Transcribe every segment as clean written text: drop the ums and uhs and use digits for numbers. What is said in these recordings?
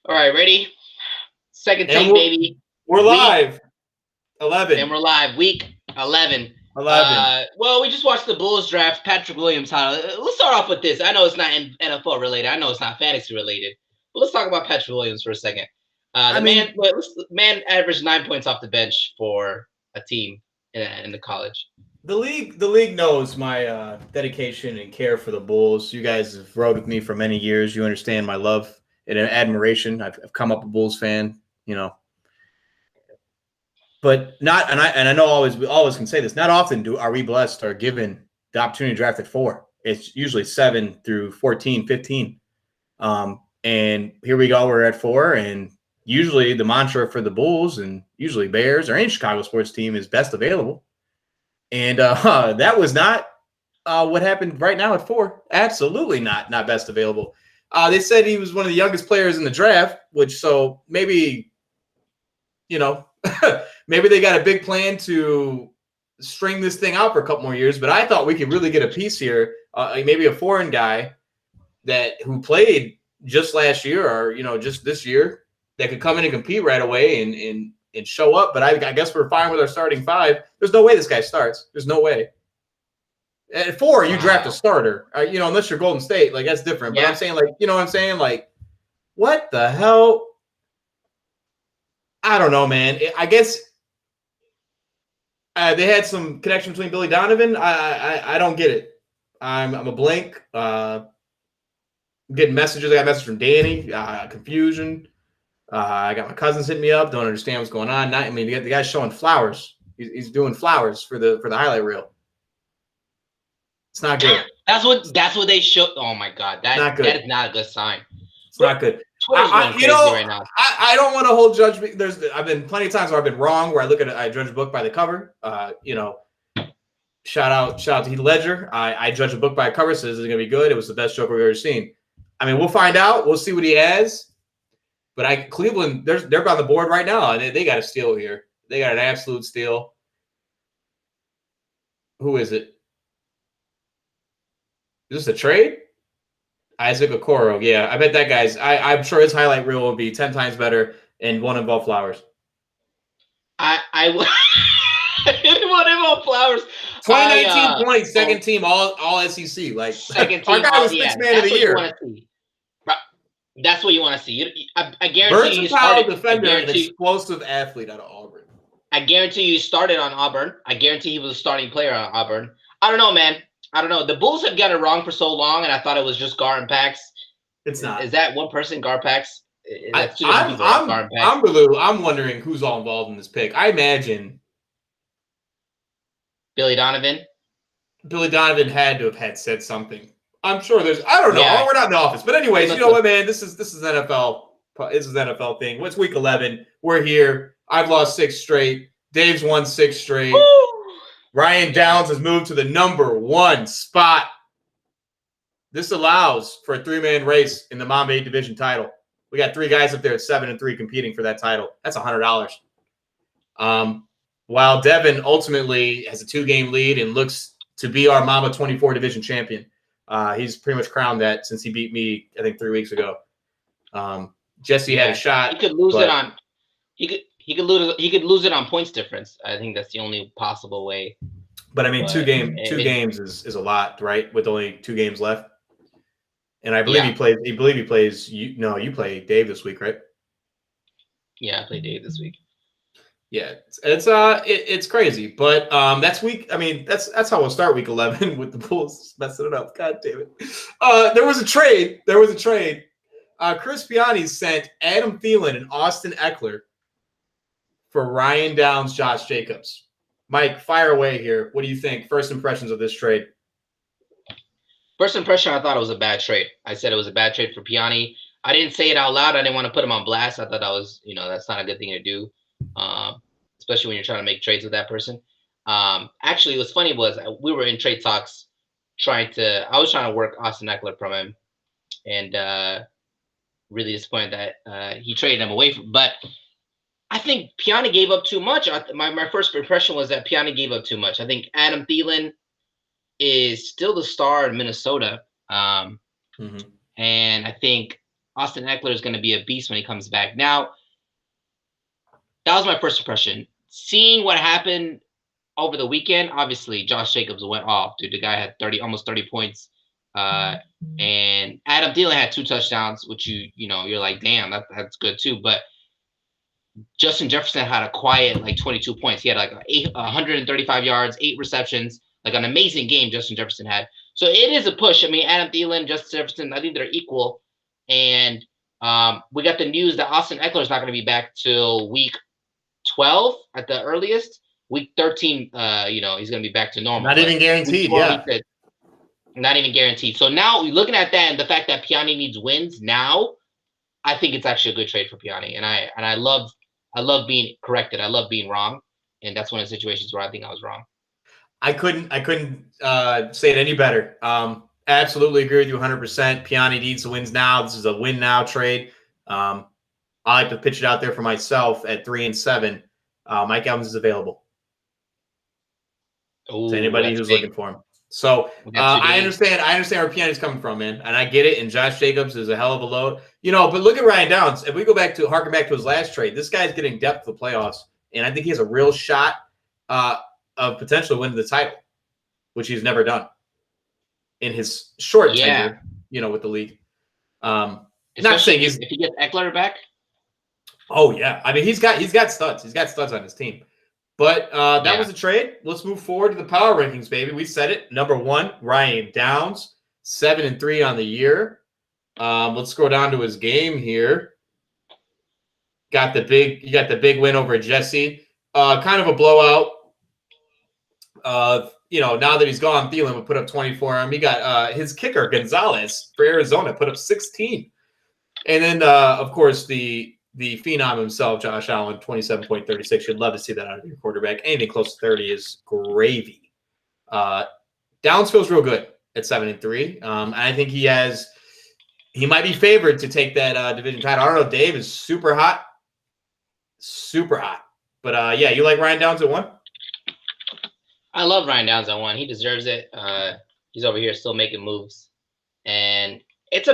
All right, ready? Second And take, baby. we're live. And 11. we're live. Week 11. 11. Well, we just watched the Bulls draft Patrick Williams. Let's start off with this. I know it's not NFL related. I know it's not fantasy related. But let's talk about Patrick Williams for a second. Man averaged 9 points off the bench for a team in the college. The league knows my dedication and care for the Bulls. You guys have rode with me for many years. You understand my love and admiration. I've come up a Bulls fan, but not. And I know we always can say this. Not often are we blessed or given the opportunity to draft at 4. It's usually 7 through 14, 15. And here we go. We're at 4, and usually the mantra for the Bulls and usually Bears or any Chicago sports team is best available. And that was not what happened right now at 4. Absolutely not best available. They said he was one of the youngest players in the draft, so maybe, maybe they got a big plan to string this thing out for a couple more years. But I thought we could really get a piece here, maybe a foreign guy who played just last year or, just this year that could come in and compete right away and show up. But I guess we're fine with our starting 5. There's no way this guy starts. There's no way. At 4, you draft a starter, unless you're Golden State. Like, that's different. Yeah. But I'm saying, what I'm saying? Like, what the hell? I don't know, man. I guess they had some connection between Billy Donovan. I don't get it. I'm a blank. Getting messages. I got a message from Danny. Confusion. I got my cousins hitting me up. Don't understand what's going on. The guy's showing flowers. He's doing flowers for the highlight reel. It's not good. That's what they show. Oh my God, that is not a good sign. It's not good. Twitter's going crazy right now. I don't want to hold judgment. I've been plenty of times where I've been wrong, where I judge a book by the cover. Shout out to Heath Ledger. I judge a book by a cover, says it's going to be good. It was the best Joker we've ever seen. I mean, we'll find out. We'll see what he has. But Cleveland, they're on the board right now, and they got a steal here. They got an absolute steal. Who is it? Is this a trade? Isaac Okoro. Yeah, I bet that guy's. I'm sure his highlight reel will be 10 times better and won't involve flowers. I it won't involve flowers. 2019-20 second team all SEC. Like, second team. Our guy was sixth man of the year. That's what you want to see. I guarantee you started. Defender, an explosive athlete out of Auburn. I guarantee you started on Auburn. I guarantee he was a starting player on Auburn. I don't know, man. I don't know. The Bulls have got it wrong for so long, and I thought it was just Gar and Pax. It's not. Is that one person, Gar Pax? I'm wondering who's all involved in this pick. I imagine Billy Donovan. Billy Donovan had to have said something. I'm sure there's. I don't know. Yeah. We're not in the office, but anyways, you know what, man? This is NFL. This is NFL thing. What's week 11? We're here. I've lost 6 straight. Dave's won 6 straight. Woo! Ryan Downs has moved to the number 1 spot. This allows for a 3-man race in the Mamba division title. We got 3 guys up there at 7-3 competing for that title. That's $100. While Devin ultimately has a 2-game lead and looks to be our Mamba 24 division champion. He's pretty much crowned that since he beat me, I think, 3 weeks ago. Jesse had a shot. He could lose it on. He could lose it on points difference. I think that's the only possible way. But I mean, 2 games is a lot, right? With only 2 games left. And I believe he plays. You play Dave this week, right? Yeah, I play Dave this week. Yeah, it's crazy, but that's week. I mean, that's how we'll start week 11 with the Bulls messing it up. God damn it! There was a trade. Chris Piani sent Adam Thielen and Austin Eckler for Ryan Downs, Josh Jacobs. Mike, fire away here. What do you think? First impressions of this trade. First impression, I thought it was a bad trade. I said it was a bad trade for Piani. I didn't say it out loud. I didn't want to put him on blast. I thought that was, that's not a good thing to do, especially when you're trying to make trades with that person. Actually, what's funny was we were in trade talks I was trying to work Austin Eckler from him, and really disappointed that he traded him away from. But I think Piani gave up too much. My first impression was that Piani gave up too much. I think Adam Thielen is still the star in Minnesota. And I think Austin Eckler is going to be a beast when he comes back. Now, that was my first impression. Seeing what happened over the weekend, obviously Josh Jacobs went off. Dude, the guy had almost 30 points. And Adam Thielen had 2 touchdowns, which you're like, damn, that's good too. But Justin Jefferson had a quiet like 22 points. He had like 135 yards, 8 receptions, like an amazing game Justin Jefferson had. So it is a push. I mean, Adam Thielen, Justin Jefferson, I think they're equal. And we got the news that Austin Eckler is not going to be back till week 12 at the earliest. Week 13, he's going to be back to normal. Not even guaranteed, yeah. Not even guaranteed. So now looking at that and the fact that Piani needs wins now, I think it's actually a good trade for Piani. And I love being corrected. I love being wrong. And that's one of the situations where I think I was wrong. I couldn't say it any better. Absolutely agree with you 100%. Piani needs the wins now. This is a win now trade. I like to pitch it out there for myself at 3-7. Mike Evans is available. Ooh, to anybody who's looking for him. So I understand where Piani's coming from, man, and I get it. And Josh Jacobs is a hell of a load, But look at Ryan Downs. If we go harken back to his last trade, this guy's getting depth for the playoffs, and I think he has a real shot of potentially winning the title, which he's never done in his short tenure, with the league. Not saying if he gets Eckler back. Oh yeah, I mean he's got studs. He's got studs on his team. But that was a trade. Let's move forward to the power rankings, baby. We said it. Number 1, Ryan Downs, 7-3 on the year. Let's scroll down to his game here. You got the big win over Jesse. Kind of a blowout. Now that he's gone, Thielen would put up 24 on him. He got his kicker, Gonzalez, for Arizona, put up 16. And then, of course, the phenom himself, Josh Allen, 27.36. You'd love to see that out of your quarterback. Anything close to 30 is gravy. Downs feels real good at 7-3. I think he might be favored to take that division title. I don't know. Dave is super hot. Super hot. But, you like Ryan Downs at 1? I love Ryan Downs at 1. He deserves it. He's over here still making moves. And it's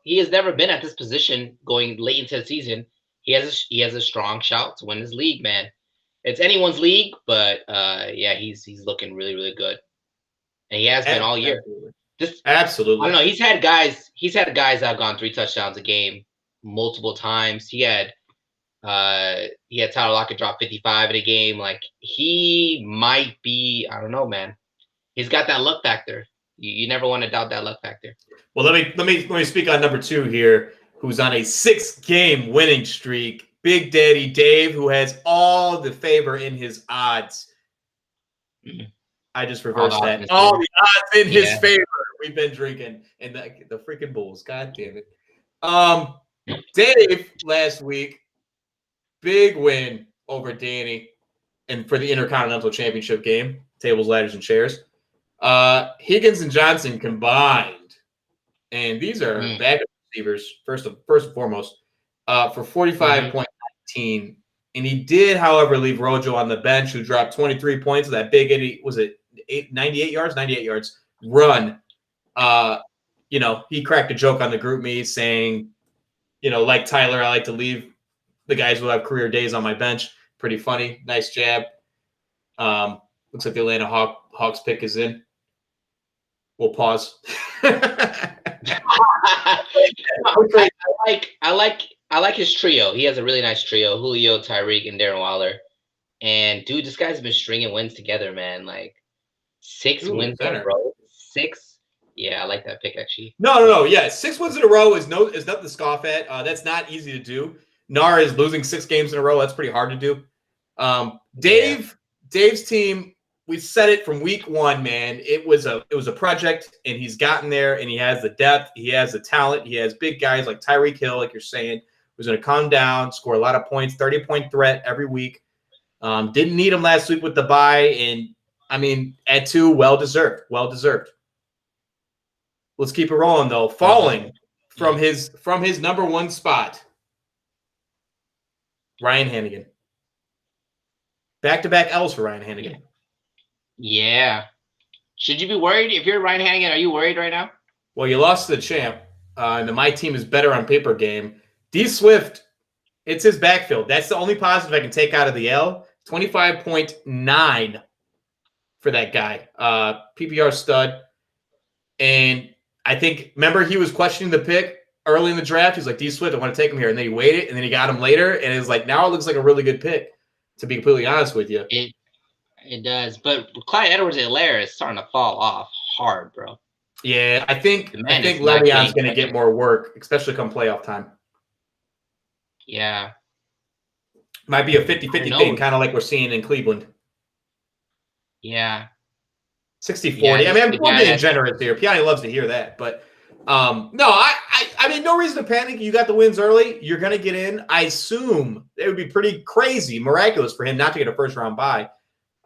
he has never been at this position going late into the season. He has a strong shout to win this league, man. It's anyone's league, but he's looking really, really good. And he has been all year. Absolutely. I don't know. He's had guys that have gone 3 touchdowns a game multiple times. He had Tyler Lockett drop 55 in a game. Like he might be, I don't know, man. He's got that luck factor. You never want to doubt that luck factor. Well, let me speak on number 2 here, who's on a 6-game winning streak. Big Daddy Dave, who has all the favor in his odds. Mm-hmm. I just reversed that. All the odds in his favor. We've been drinking and the freaking Bulls. God damn it. Dave last week, big win over Danny, and for the Intercontinental Championship game, tables, ladders, and chairs. Higgins and Johnson combined, and these are backup receivers first and foremost, for 45.19. And he did, however, leave Rojo on the bench, who dropped 23 points of that big 98 yards run. He cracked a joke on the group me saying, like Tyler, I like to leave the guys who have career days on my bench. Pretty funny. Nice jab. Looks like the Atlanta Hawks pick is in. We'll pause. I like his trio. He has a really nice trio: Julio, Tyreek, and Darren Waller. And dude, this guy's been stringing wins together, man. Like 6 wins in a row. 6. Yeah, I like that pick actually. No. Yeah, 6 wins in a row is nothing to scoff at. That's not easy to do. Nar is losing 6 games in a row. That's pretty hard to do. Dave's team. We said it from week 1, man. It was a project, and he's gotten there, and he has the depth, he has the talent, he has big guys like Tyreek Hill, like you're saying, who's going to come down, score a lot of points, 30-point threat every week. Didn't need him last week with the bye, and I mean at 2, well deserved. Let's keep it rolling though. Falling from his number 1 spot, Ryan Hannigan. Back-to-back L's for Ryan Hannigan. Yeah. Should you be worried? If you're Ryan Hannigan, are you worried right now? Well, you lost to the champ. and the my team is better on paper game. D Swift, it's his backfield. That's the only positive I can take out of the L. 25.9 for that guy. PPR stud. And I think, remember, he was questioning the pick early in the draft. He's like, D Swift, I want to take him here. And then he waited, and then he got him later. And it's like, now it looks like a really good pick, to be completely honest with you. It does. But Clyde Edwards-Helaire is starting to fall off hard, bro. Yeah, I think Le'Veon's going to get more work, especially come playoff time. Yeah. Might be a 50-50 thing, kind of like we're seeing in Cleveland. Yeah. 60-40. Yeah, I mean, we're being generous here. Piani loves to hear that. But, no, I mean, no reason to panic. You got the wins early. You're going to get in. I assume it would be pretty crazy, miraculous for him not to get a first-round bye.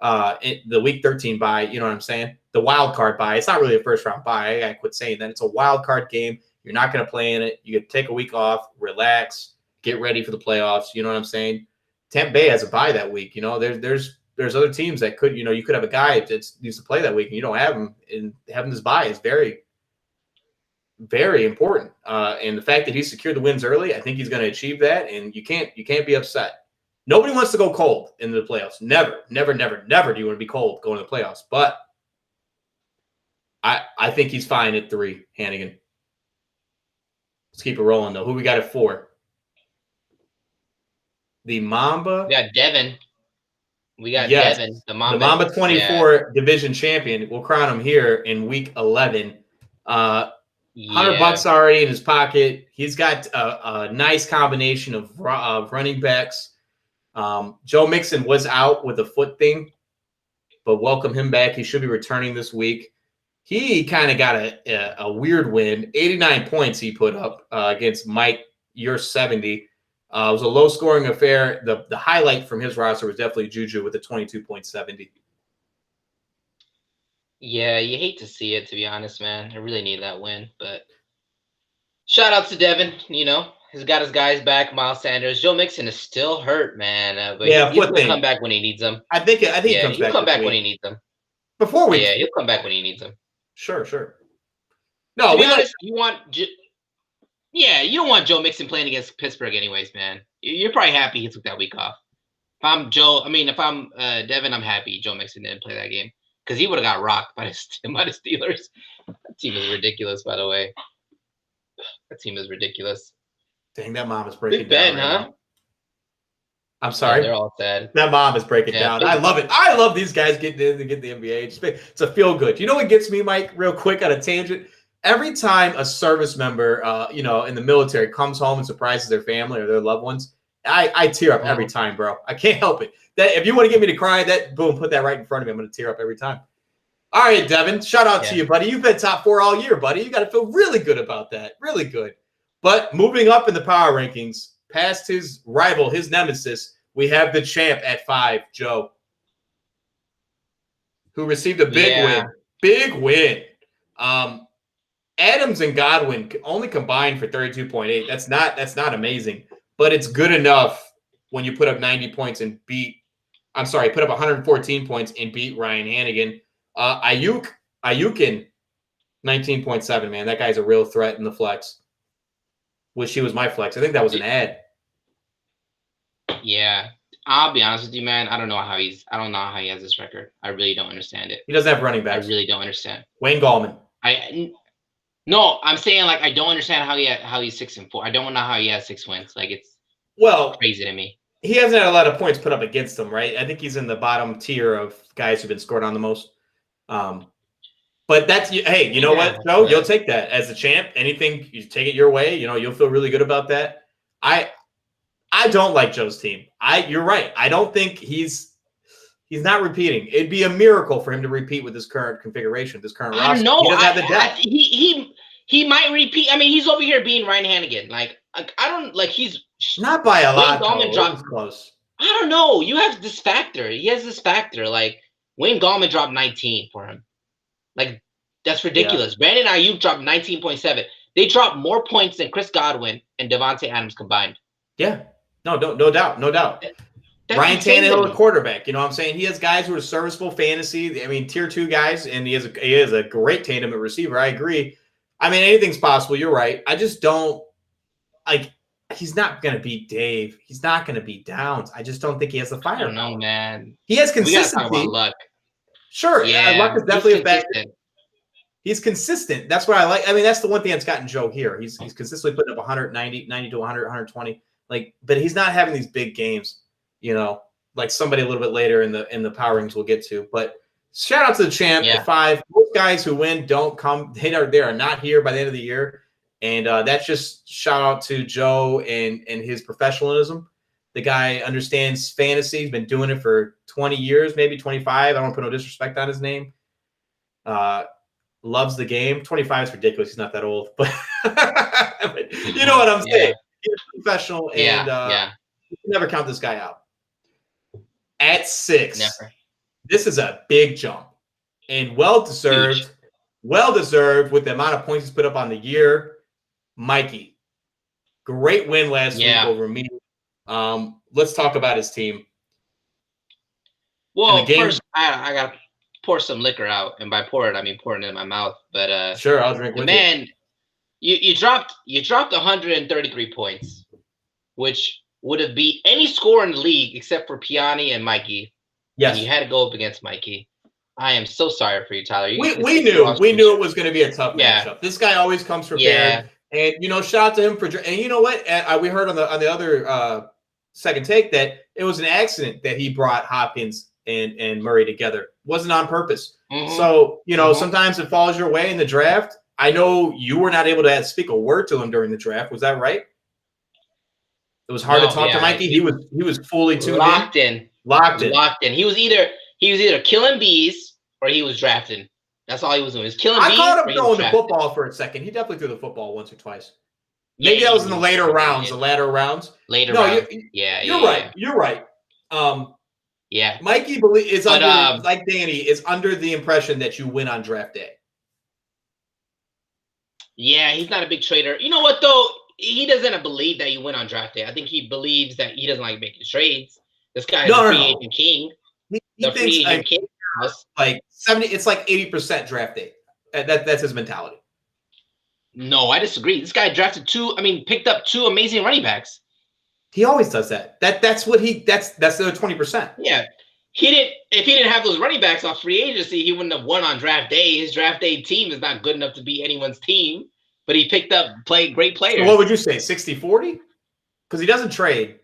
The week 13 bye, you know what I'm saying? The wild card bye. It's not really a first round bye. I gotta quit saying that. It's a wild card game. You're not gonna play in it. You can take a week off, relax, get ready for the playoffs. You know what I'm saying? Tampa Bay has a bye that week. You know, there's other teams that could, you could have a guy that needs to play that week and you don't have him. And having this bye is very, very important. And the fact that he secured the wins early, I think he's going to achieve that. And you can't be upset. Nobody wants to go cold into the playoffs. Never, never, never, never do you want to be cold going to the playoffs. But I think he's fine at 3, Hannigan. Let's keep it rolling, though. Who we got at 4? The Mamba. We got Devin. Devin, the Mamba. The Mamba 24 division champion. We'll crown him here in week 11. $100 already in his pocket. He's got a nice combination of running backs. Joe Mixon was out with a foot thing, but welcome him back. He should be returning this week. He kind of got a weird win. 89 points he put up against Mike. You're 70. It was a low-scoring affair. The highlight from his roster was definitely Juju with a 22.70. Yeah, you hate to see it, to be honest, man. I really need that win, but shout out to Devin, He's got his guys back, Miles Sanders. Joe Mixon is still hurt, man. But he'll come back when he needs them. I think he comes back. He'll come back when he needs them. Before we. Yeah, he'll come back when he needs them. Sure. No, to be honest, you don't want Joe Mixon playing against Pittsburgh, anyways, man. You're probably happy he took that week off. If I'm Devin, I'm happy Joe Mixon didn't play that game because he would have got rocked by the Steelers. That team is ridiculous, by the way. That team is ridiculous. Dang, that mom is breaking down. Big Ben, huh? Now. I'm sorry. Yeah, they're all sad. That mom is breaking down. I love it. I love these guys getting in to get the NBA. It's a feel good. You know what gets me, Mike, real quick on a tangent? Every time a service member, in the military comes home and surprises their family or their loved ones, I tear up every time, bro. I can't help it. That if you want to get me to cry, put that right in front of me. I'm going to tear up every time. All right, Devin, shout out to you, buddy. You've been top 4 all year, buddy. You got to feel really good about that. Really good. But moving up in the power rankings, past his rival, his nemesis, we have the champ at 5, Joe, who received a big win. Big win. Adams and Godwin only combined for 32.8. That's not amazing, but it's good enough when you put up 90 points and put up 114 points and beat Ryan Hannigan. Ayukin, 19.7, man. That guy's a real threat in the flex. Wish he was my flex. I think that was an ad. Yeah. I'll be honest with you, man. I don't know how he has this record. I really don't understand it. He doesn't have running backs. I really don't understand. Wayne Gallman. No, I'm saying I don't understand how he's 6-4. I don't know how he has 6 wins. It's crazy to me. He hasn't had a lot of points put up against him, right? I think he's in the bottom tier of guys who've been scored on the most. But that's hey, you know what, Joe? You'll take that as a champ. Anything you take it your way, you'll feel really good about that. I don't like Joe's team. You're right. I don't think he's not repeating. It'd be a miracle for him to repeat with this current configuration, this current roster. I don't know. He doesn't have the depth. He might repeat. I mean, he's over here being Ryan Hannigan. He's not by a lot. Wayne Gallman dropped close. I don't know. You have this factor. He has this factor. Wayne Gallman dropped 19 for him. That's ridiculous. Yeah. Brandon Ayuk dropped 19.7. They dropped more points than Chris Godwin and Devontae Adams combined. Yeah. No doubt. Ryan Tannehill, the quarterback. You know what I'm saying? He has guys who are serviceable fantasy. I mean, tier 2 guys, and he has a great tandem at receiver. I agree. I mean, anything's possible. You're right. I just don't like. He's not going to beat Dave. He's not going to beat Downs. I just don't think he has the I don't know, firepower. man. He has We gotta talk about consistency. luck. Sure, luck Yeah, is he's definitely a factor. consistent. He's consistent. That's what I like. I mean, that's the one thing that's gotten Joe here. He's consistently putting up 190, 90 to 100, 120. Like, but he's not having these big games, like somebody a little bit later in the power rings we'll get to. But shout out to the champ at 5. Most guys who win don't come. They are not here by the end of the year. And that's just shout out to Joe and his professionalism. The guy understands fantasy. He's been doing it for 20 years, maybe 25. I don't want to put no disrespect on his name. Loves the game. 25 is ridiculous. He's not that old, but, but you know what I'm saying. He's a professional, and you can never count this guy out. At 6, never. This is a big jump and well-deserved. Huge. Well-deserved with the amount of points he's put up on the year. Mikey, great win last week over me. Let's talk about his team. Well, first, I got to pour some liquor out, and by pour it, I mean pouring it in my mouth. But sure, I'll drink with you. You dropped 133 points, which would have beat any score in the league except for Piani and Mikey. Yes, and you had to go up against Mikey. I am so sorry for you, Tyler. We knew it was going to be a tough matchup. This guy always comes prepared. And shout out to him for. And you know what? We heard on the other second take that it was an accident that he brought Hopkins and Murray together. Wasn't on purpose. Mm-hmm. So sometimes it falls your way in the draft. I know you were not able to speak a word to him during the draft. Was that right? It was hard to talk to Mikey. He was fully tuned in. Locked in. He was either killing bees or he was drafting. That's all he was doing. He was killing bees. I caught him throwing the football for a second. He definitely threw the football once or twice. Maybe that was in the later rounds. The latter rounds. You're right. You're right. Mikey is like Danny is under the impression that you win on draft day. Yeah, he's not a big trader. You know what though? He doesn't believe that you win on draft day. I think he believes that he doesn't like making trades. This guy is a free agent king. He thinks king. Like 70, it's like 80% draft day. That's his mentality. No, I disagree. This guy picked up 2 amazing running backs. He always does that. That's the other 20%. Yeah. If he didn't have those running backs off free agency, he wouldn't have won on draft day. His draft day team is not good enough to beat anyone's team, but he picked up great players. So what would you say? 60-40? Because he doesn't trade.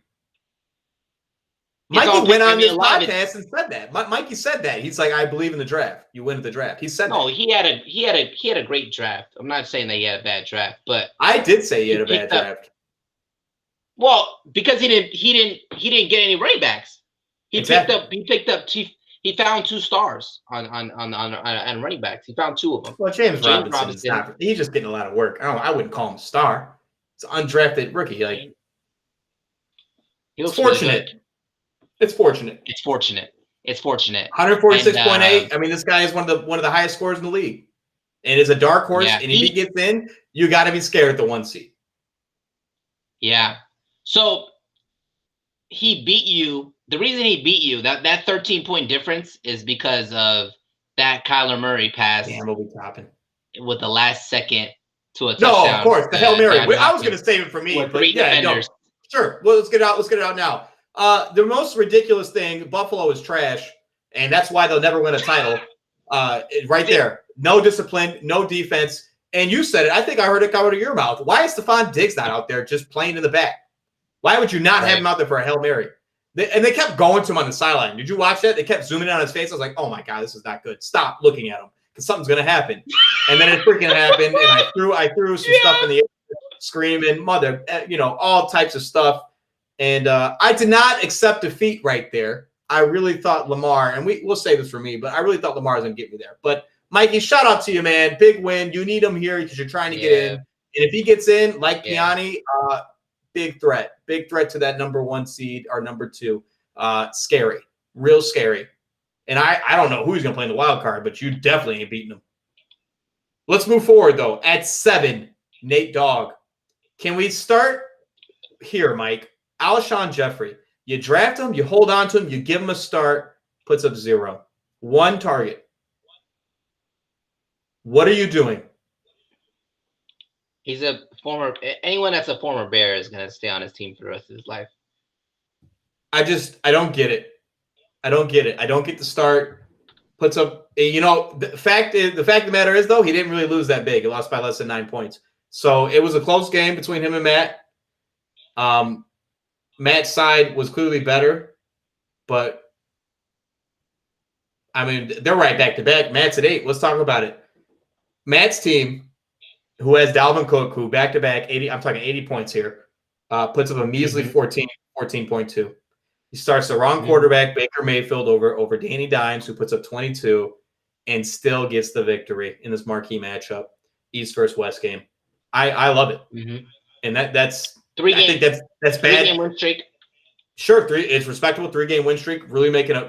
Mikey went on this podcast and said that. Mikey said that. He's like, I believe in the draft. You win at the draft. He said that. No, he had a great draft. I'm not saying that he had a bad draft, but I did say he had a bad draft. Well, because he didn't get any running backs. He picked up he found 2 stars on running backs. He found 2 of them. Well, James Robinson, he's just getting a lot of work. I wouldn't call him a star. It's an undrafted rookie. Like, it's fortunate. It's fortunate. 146.8. I mean, this guy is one of the highest scorers in the league, and is a dark horse. Yeah, and if he gets in, you got to be scared at the 1 seed. Yeah. So he beat you. The reason he beat you, that 13-point difference, is because of that Kyler Murray pass. Damn, we'll be topping with the last second to a touchdown. No, of course, the Hail Mary. I was going to save it for me, but yeah, no. Sure. Well, let's get it out now. The most ridiculous thing, Buffalo is trash, and that's why they'll never win a title. Right there. No discipline, no defense. And you said it. I think I heard it come out of your mouth. Why is Stephon Diggs not out there just playing in the back? Why would you not have him out there for a Hail Mary? They kept going to him on the sideline. Did you watch that? They kept zooming in on his face. I was like, oh, my God, this is not good. Stop looking at him because something's going to happen. And then it freaking happened, and I threw some stuff in the air, screaming, mother, all types of stuff. And I did not accept defeat right there. I really thought Lamar, and we'll say this for me, but I really thought Lamar was going to get me there. But, Mikey, shout out to you, man. Big win. You need him here because you're trying to get in. And if he gets in, like Piani, big threat. Big threat to that number 1 seed or number 2. Scary. Real scary. And I don't know who he's going to play in the wild card, but you definitely ain't beating him. Let's move forward, though. At 7, Nate Dogg. Can we start here, Mike? Alshon Jeffrey. You draft him, you hold on to him, you give him a start, puts up 0. 1 target. What are you doing? He's a former. Anyone that's a former Bear is gonna stay on his team for the rest of his life. I don't get it. I don't get the start. Puts up, the fact of the matter is, though, he didn't really lose that big. He lost by less than 9 points. So it was a close game between him and Matt. Matt's side was clearly better, but I mean, they're right back to back. Matt's at 8. Let's talk about it. Matt's team, who has Dalvin Cook, who back to back 80, I'm talking 80 points here, puts up a measly 14.2. He starts the wrong quarterback, Baker Mayfield, over Danny Dimes, who puts up 22, and still gets the victory in this marquee matchup, East versus West game. I love it, and that's 3 game. I think that's bad. 3-game win streak. Sure, it's respectable. 3-game win streak, really making a.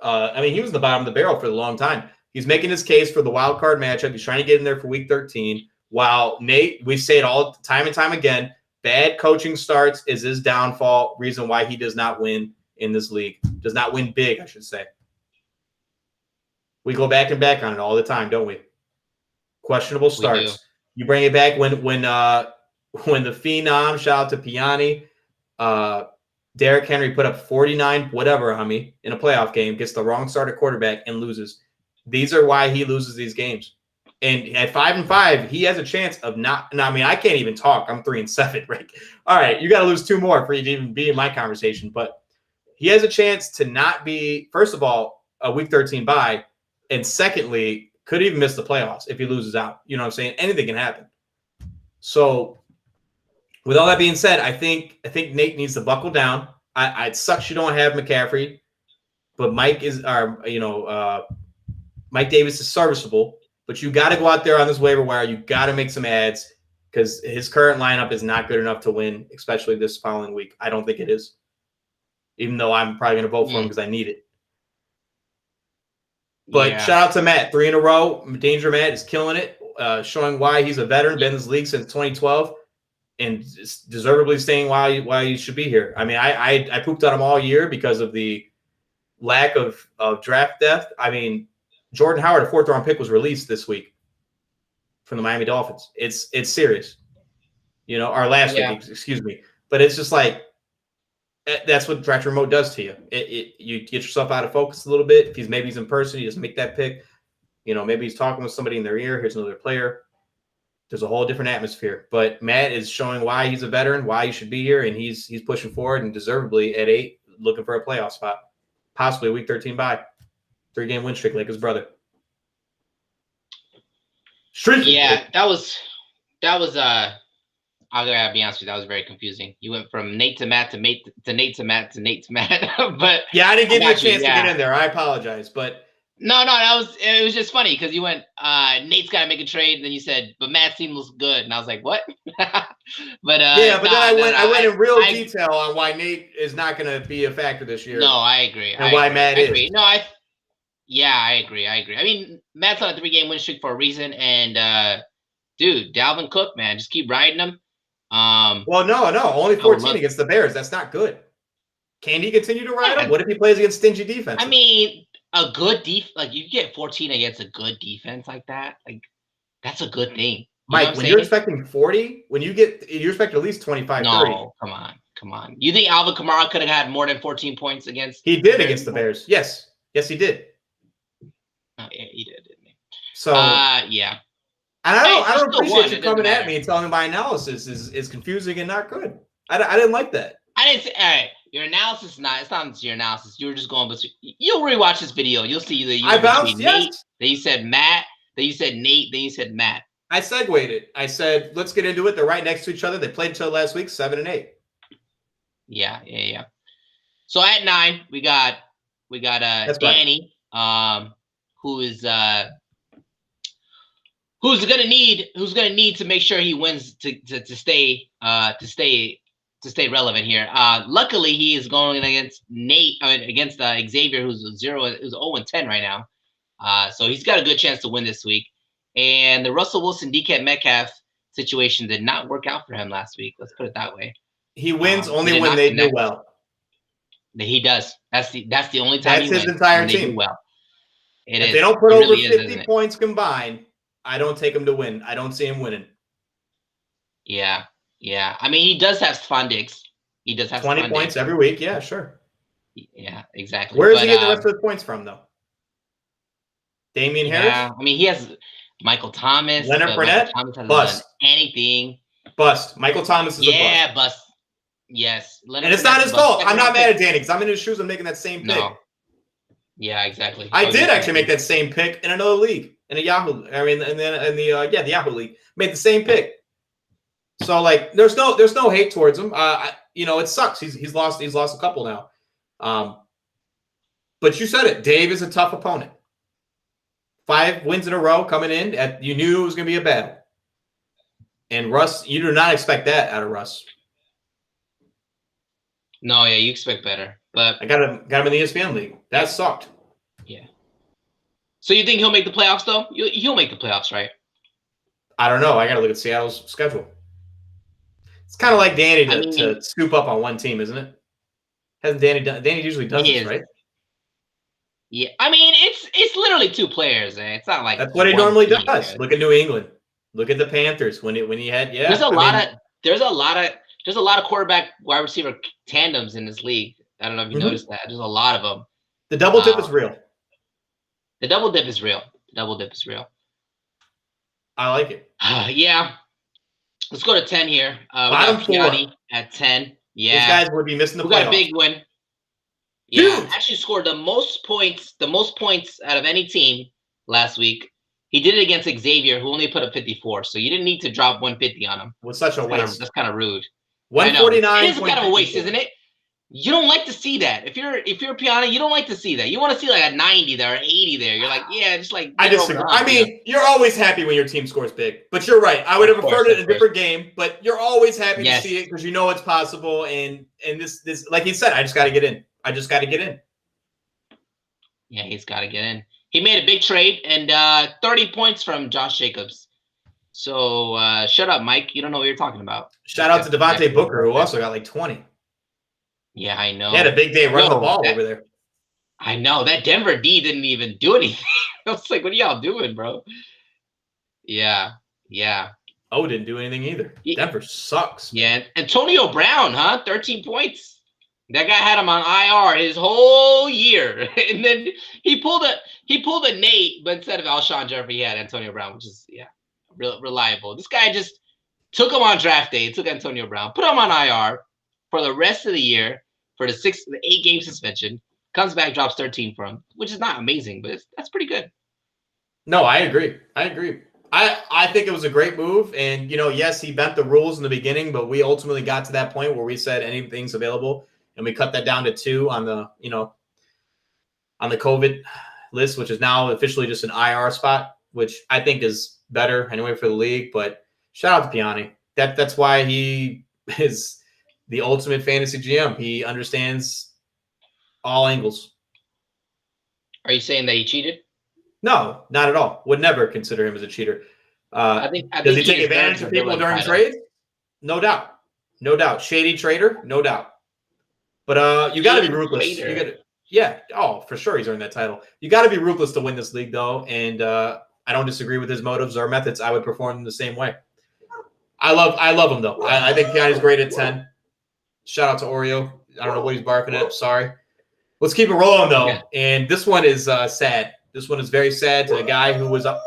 I mean, he was in the bottom of the barrel for a long time. He's making his case for the wild card matchup. He's trying to get in there for Week 13. While Nate, we say it all time and time again, bad coaching starts is his downfall. Reason why he does not win in this league, does not win big, I should say. We go back and back on it all the time, don't we? Questionable starts. You bring it back when the phenom, shout out to Piani, Derrick Henry put up 49 whatever on me in a playoff game, gets the wrong starter quarterback and loses. These are why he loses these games. And at 5-5, he has a chance of not. I mean, I can't even talk. I'm 3-7, right? All right, you got to lose 2 more for you to even be in my conversation. But he has a chance to not be, first of all, a Week 13 bye, and secondly, could even miss the playoffs if he loses out. You know what I'm saying? Anything can happen. So, with all that being said, I think Nate needs to buckle down. It sucks you don't have McCaffrey, but Mike Davis is serviceable. But you got to go out there on this waiver wire. You got to make some ads because his current lineup is not good enough to win, especially this following week. I don't think it is, even though I'm probably going to vote for him because I need it. But shout out to Matt, 3 in a row. Danger Matt is killing it, showing why he's a veteran, been in this league since 2012, and deservedly saying why he should be here. I mean, I pooped on him all year because of the lack of draft depth. I mean, Jordan Howard, a 4th-round pick, was released this week from the Miami Dolphins. It's serious, or last week, excuse me. But it's just like that's what Draft Remote does to you. You get yourself out of focus a little bit. If he's in person, he doesn't make that pick. Maybe he's talking with somebody in their ear. Here's another player. There's a whole different atmosphere. But Matt is showing why he's a veteran, why he should be here, and he's pushing forward and deservedly at 8, looking for a playoff spot, possibly a Week 13 bye. 3-game win streak like his brother. Streaking. Yeah, that was I gotta be honest with you, that was very confusing. You went from Nate to Matt to Nate to Nate to Matt to Nate to Matt. But yeah, I didn't give you a chance to get in there. I apologize, but no, it was just funny because you went Nate's got to make a trade, and then you said, but Matt's team looks good, and I was like, what? But then I went in real detail on why Nate is not going to be a factor this year. No, I agree. And why Matt is. No, I agree. I mean, Matt's on a 3-game win streak for a reason, and dude, Dalvin Cook, man, just keep riding him. Well, no, only 14 against the Bears. That's not good. Can he continue to ride him? What if he plays against stingy defense? I mean, a good like you get 14 against a good defense like that, like that's a good thing. Mike, when you're expecting 40, you're expecting at least 25, 30. No, come on. You think Alvin Kamara could have had more than 14 points against? He did against the Bears. Yes, he did. Oh, yeah, he did, didn't he? So yeah. And I don't appreciate you coming at me and telling me my analysis is confusing and not good. I didn't like that. I didn't say, all right, your analysis it's not your analysis. You were just going, but you'll rewatch this video. You'll see that I bounced, yes. Nate, then you said Matt, then you said Nate, then you said Matt. I segued it. I said, let's get into it. They're right next to each other. They played each other last week, 7 and 8. Yeah. So at 9, we got Danny, who's gonna need to make sure he wins to stay relevant here. Luckily, he is going against against Xavier, who's 0-10 right now. So he's got a good chance to win this week. And the Russell Wilson, DK Metcalf situation did not work out for him last week. Let's put it that way. He wins only when they do well. He does. That's the only time. That's his entire team. Well, if they don't put over 50 points combined, I don't take him to win. I don't see him winning. Yeah. Yeah. I mean, he does have Stephon Diggs. He does have 20 Stephon points Diggs. every week. Yeah, sure. Yeah, exactly. Where is But he getting the rest of the points from, though? Damian Harris? yeah, I mean, he has Michael Thomas, Leonard but Michael Fournette? Thomas hasn't done Bust. anything. Bust. Michael Thomas is a bust. Yeah, bust. Yes, And Leonard it's not Fournette's a his bust. fault. I'm Second not round mad pick. at Danny because I'm in his shoes. I'm making that same pick. No. Yeah, exactly. I was did gonna actually make say- that same pick in another league, in a Yahoo. I mean, and then in the the Yahoo league, made the same pick. So like, there's no hate towards him. It sucks. He's lost a couple now. But you said it. Dave is a tough opponent. 5 wins in a row coming in. You knew it was going to be a battle. And Russ, you do not expect that out of Russ. No, yeah, you expect better, but I got him in the ESPN league. That sucked. yeah. So you think he'll make the playoffs though? He'll make the playoffs, right? I don't know. I got to look at Seattle's schedule. It's kind of like Danny to scoop up on one team, isn't it? Hasn't Danny done? Danny usually does this, right? Yeah, I mean it's literally 2 players, eh? It's not like that's what he normally does. Look at New England. Look at the Panthers when he had There's a lot of quarterback wide receiver tandems in this league. I don't know if you noticed that. There's a lot of them. The double dip is real. The double dip is real. I like it. Yeah. Let's go to 10 here. Bottom 4 at 10. Yeah. These guys would be missing the playoffs. We got a big win. Yeah, actually scored the most points out of any team last week. He did it against Xavier, who only put up 54. So you didn't need to drop 150 on him. Was such a waste. That's kind of rude. 149. It is kind of a waste, isn't it? You don't like to see that. If you're Piana, you don't like to see that. You want to see like a 90 there or 80 there. You're like, yeah, just like. I disagree. I mean, you're always happy when your team scores big, but you're right. I would have preferred it in a different game, but you're always happy to see it because you know it's possible. And this, like he said, I just got to get in. Yeah, he's got to get in. He made a big trade and 30 points from Josh Jacobs. So shut up, Mike. You don't know what you're talking about. Shout out to Devontae Booker, who also got like 20. Yeah, I know. He had a big day running the ball over there. I know. That Denver D didn't even do anything. I was like, what are y'all doing, bro? Yeah. Oh, didn't do anything either. Denver sucks. Yeah. Antonio Brown, 13 points. That guy had him on IR his whole year. And then he pulled a Nate, but instead of Alshon Jeffrey, he had Antonio Brown, which is, reliable. This guy just took him on draft day, took Antonio Brown, put him on IR for the rest of the year for the 8-game suspension, comes back, drops 13 for him, which is not amazing, but that's pretty good. No, I agree. I think it was a great move. And, yes, he bent the rules in the beginning, but we ultimately got to that point where we said anything's available. And we cut that down to 2 on the, on the COVID list, which is now officially just an IR spot, which I think is better anyway for the league. But shout out to Piani. That's why he is the ultimate fantasy GM. He understands all angles. Are you saying that he cheated? No, not at all. Would never consider him as a cheater. I think does he take advantage of people during trades? No doubt. Shady trader? No doubt. But you got to be ruthless. Oh, for sure he's earned that title. You got to be ruthless to win this league, though. And I don't disagree with his motives or methods. I would perform them the same way. I love him, though. I think Piani's great at 10. Shout out to Oreo. I don't know what he's barking at. Sorry. Let's keep it rolling, though. Yeah. And this one is sad. This one is very sad to the guy who was up.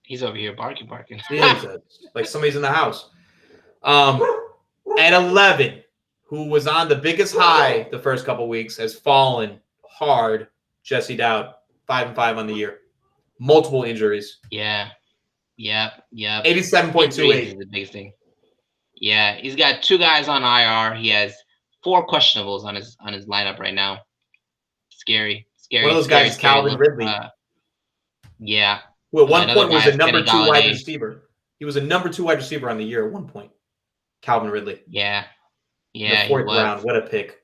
He's over here barking. Jesus. Like somebody's in the house. At 11, who was on the biggest high the first couple weeks, has fallen hard. Jesse Dowd, 5-5 on the year. Multiple injuries. Yeah. 87.28 is the biggest thing. Yeah, he's got 2 guys on IR. He has 4 questionables on his lineup right now. Scary. One of those guys is Calvin Ridley. Yeah. Who at one point was a number 2 wide receiver. He was a number 2 wide receiver on the year at one point. Calvin Ridley. Yeah. In the 4th round. What a pick.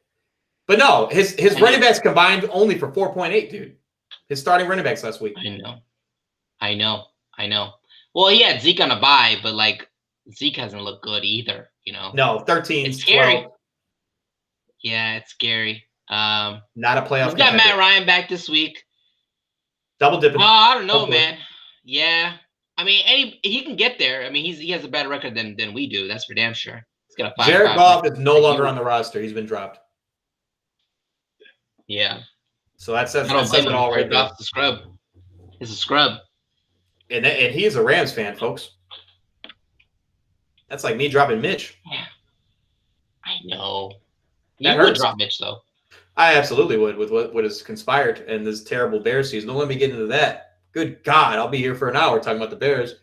But no, his running backs combined only for 4.8, dude. His starting running backs last week. I know. Well, he had Zeke on a bye, but like Zeke hasn't looked good either, No, 13. It's scary. 12. Yeah, it's scary. Not a playoff. We've got Matt Ryan back this week. Double dipping. I don't know, man. Yeah. I mean, he can get there. I mean, he has a better record than we do. That's for damn sure. He's got a 5-5. Jared Goff is no longer on the roster. He's been dropped. Yeah. So that says it all right Jared there. Goff's a scrub. He's a scrub. And he is a Rams fan, folks. That's like me dropping Mitch. Yeah. I know. That you would hurts. drop Mitch, though. I absolutely would with what has conspired in this terrible Bears season. Don't let me get into that. Good God, I'll be here for an hour talking about the Bears.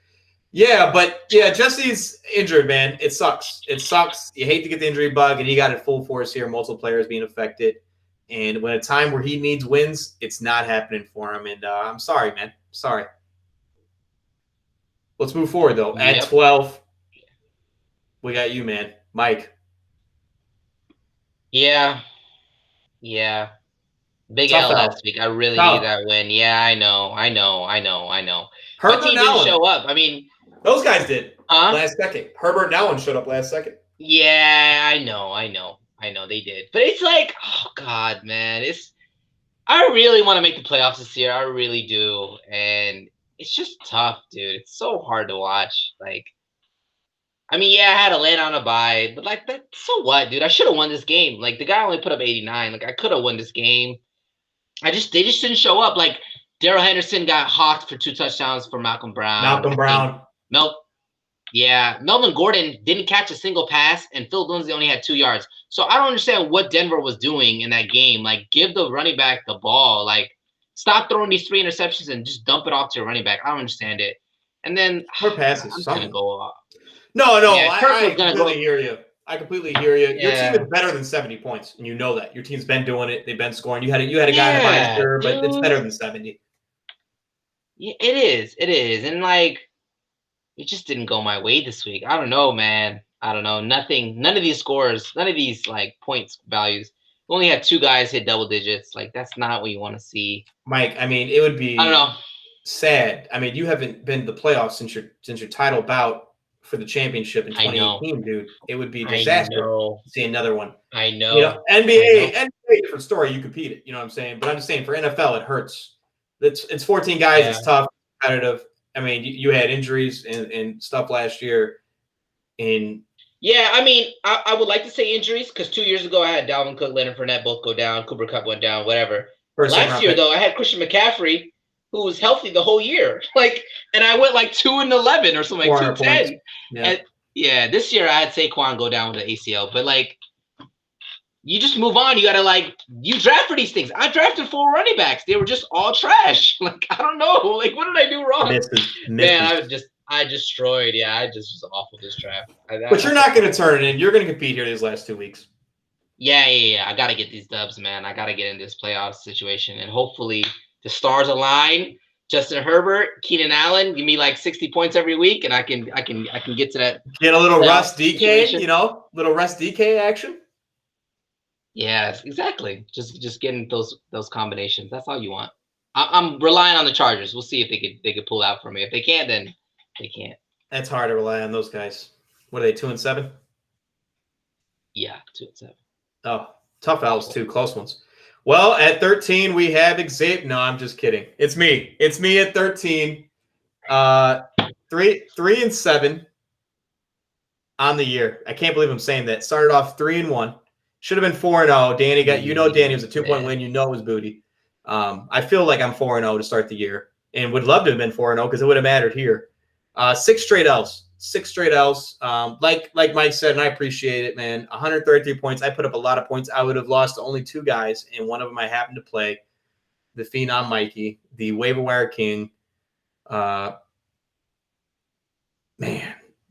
Yeah, but yeah, Jesse's injured, man. It sucks. It sucks. You hate to get the injury bug, and he got it full force here. Multiple players being affected. And when a time where he needs wins, it's not happening for him. And I'm sorry, man. Sorry. Let's move forward, though. At 12, we got you, man. Mike. Yeah. Big L last week. I really need that win. Yeah, I know. Herbert My team didn't show up. I mean, those guys did last second. Herbert and Allen showed up last second. Yeah, I know. They did. But it's like, oh God, man. I really want to make the playoffs this year. I really do. And it's just tough, dude. It's so hard to watch. Like, I mean, yeah, I had to land on a bye, but like that, so what, dude? I should have won this game. Like the guy only put up 89. Like I could have won this game. They just didn't show up. Like Darrell Henderson got hawked for 2 touchdowns for Malcolm Brown. Melvin Gordon didn't catch a single pass, and Phil Lindsay only had 2 yards. So I don't understand what Denver was doing in that game. Like, give the running back the ball. Like, stop throwing these 3 interceptions and just dump it off to your running back. I don't understand it. And then more passes. I'm gonna go off. No, yeah, I completely hear you. Your team is better than 70 points, and you know that. Your team's been doing it. They've been scoring. You had a guy in the minus third, but it's better than 70. Yeah, it is. And like, it just didn't go my way this week. I don't know, man. I don't know. Nothing. None of these scores, none of these like points values. We only had 2 guys hit double digits. Like, that's not what you want to see. Mike, I mean, it would be I don't know. Sad. I mean, you haven't been to the playoffs since your title bout for the championship in 2018, dude. It would be a disaster to see another one. I know. You know, NBA, different story. You compete it. You know what I'm saying? But I'm just saying for NFL, it hurts. It's 14 guys. Yeah. It's tough, competitive. I mean, you had injuries and stuff last year. Yeah, I mean, I would like to say injuries because 2 years ago I had Dalvin Cook, Leonard Fournette both go down. Cooper Kupp went down, whatever. Last year, though, I had Christian McCaffrey, who was healthy the whole year. Like, and I went like 2-11 or something, like 2-10. Yeah. This year I had Saquon go down with the ACL, but like, you just move on. You gotta you draft for these things. I drafted 4 running backs. They were just all trash. Like, I don't know. Like, what did I do wrong? Man, I destroyed. Yeah, I just was awful this draft. But you're not going to turn it in. You're going to compete here these last 2 weeks. Yeah. I got to get these dubs, man. I got to get in this playoff situation, and hopefully the stars align. Justin Herbert, Keenan Allen, give me like 60 points every week, and I can get to that. Get a little Russ DK, little Russ DK action. Yes, exactly. Just getting those combinations. That's all you want. I'm relying on the Chargers. We'll see if they could pull out for me. If they can't, then they can't. That's hard to rely on those guys. What are they, 2-7? Yeah, 2-7. Oh, tough outs too, close ones. Well, at 13 we have Xavier. No, I'm just kidding. It's me. It's me at 13. 3-7 on the year. I can't believe I'm saying that. Started off 3-1. Should have been 4-0. Danny got Danny was a 2-point win. You know it was booty. I feel like I'm 4-0 to start the year, and would love to have been 4-0 because it would have mattered here. 6 straight L's. 6 straight L's. Like Mike said, and I appreciate it, man. 133 points. I put up a lot of points. I would have lost to only 2 guys, and one of them I happened to play. The Phenom Mikey, the Waiver Wire King. Man,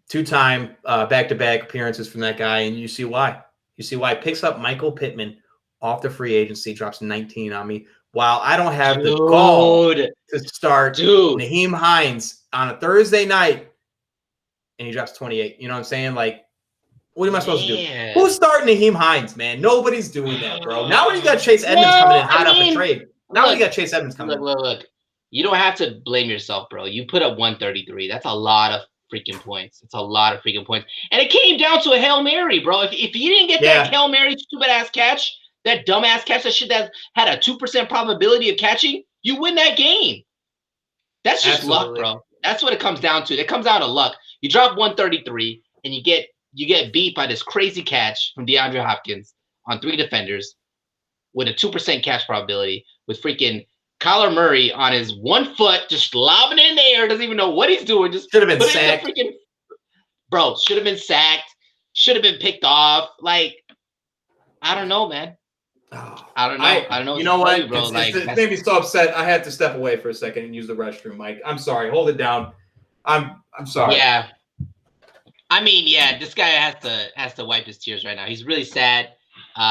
2-time back-to-back appearances from that guy, and you see why. Picks up Michael Pittman off the free agency, drops 19 on me. While I don't have the gall to start Nyheim Hines on a Thursday night, and he drops 28. You know what I'm saying? Like, what am I supposed to do? Who's starting Nyheim Hines, man? Nobody's doing that, bro. Now when you got Chase Edmonds coming in hot up a trade. Now you got Chase Edmonds coming in. Look. You don't have to blame yourself, bro. You put up 133. That's a lot of freaking points. It's a lot of freaking points. And it came down to a Hail Mary, bro. If you didn't get that Hail Mary stupid-ass catch, that dumbass catch, that shit that had a 2% probability of catching, you win that game. That's just luck, bro. That's what it comes down to. It comes down to luck. You drop 133 and you get beat by this crazy catch from DeAndre Hopkins on 3 defenders with a 2% catch probability with freaking Kyler Murray on his 1 foot, just lobbing it in the air, doesn't even know what he's doing. Just should have been put sacked. it in the freaking bro, should have been sacked, should have been picked off. Like, I don't know, man. I don't know. I don't know. You know what, bro? It made me so upset. I had to step away for a second and use the restroom, Mike. I'm sorry. Hold it down. I'm sorry. Yeah. I mean, yeah, this guy has to wipe his tears right now. He's really sad.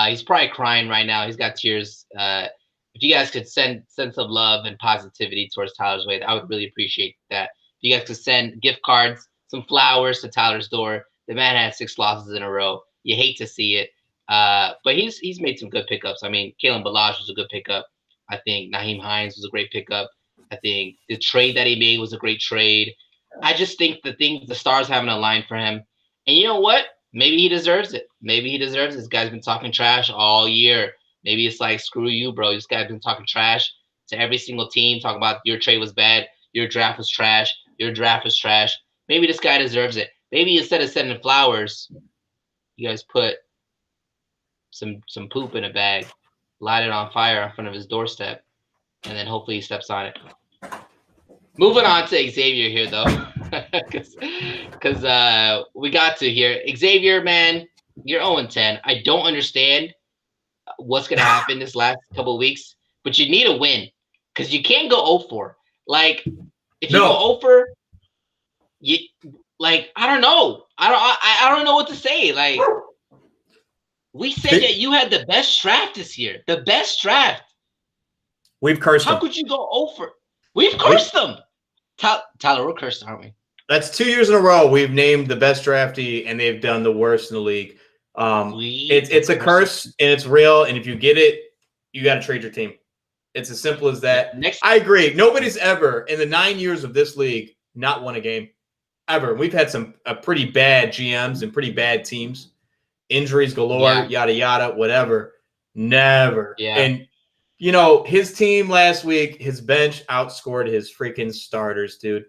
He's probably crying right now. He's got tears. If you guys could send some love and positivity towards Tyler's way, I would really appreciate that. If you guys could send gift cards, some flowers to Tyler's door. The man had 6 losses in a row. You hate to see it. But he's made some good pickups. I mean, Kalen Ballage was a good pickup. I think Naheem Hines was a great pickup. I think the trade that he made was a great trade. I just think the stars haven't aligned for him. And you know what? Maybe he deserves it. Maybe he deserves it. This guy's been talking trash all year. Maybe it's like, screw you, bro. This guy's been talking trash to every single team, talking about your trade was bad, your draft was trash, your draft was trash. Maybe this guy deserves it. Maybe instead of sending flowers, you guys put some poop in a bag, light it on fire in front of his doorstep, and then hopefully he steps on it. Moving on to Xavier here, though, because we got to here. Xavier, man, you're 0-10. I don't understand what's going to happen this last couple of weeks, but you need a win because you can't go 0-4. Like, if you go 0-4, you like, I don't know. I don't know what to say. Like, we said that you had the best draft this year. The best draft. We've cursed them. How could you go 0-4? We've cursed them. Tyler, we're cursed, aren't we? That's 2 years in a row we've named the best draftee, and they've done the worst in the league. It's a curse, and it's real. And if you get it, you got to trade your team. It's as simple as that. I agree. Nobody's ever in the 9 years of this league not won a game ever. We've had some pretty bad GMs and pretty bad teams, injuries galore, yada yada, whatever. Never. Yeah. And you know, his team last week, his bench outscored his freaking starters, dude.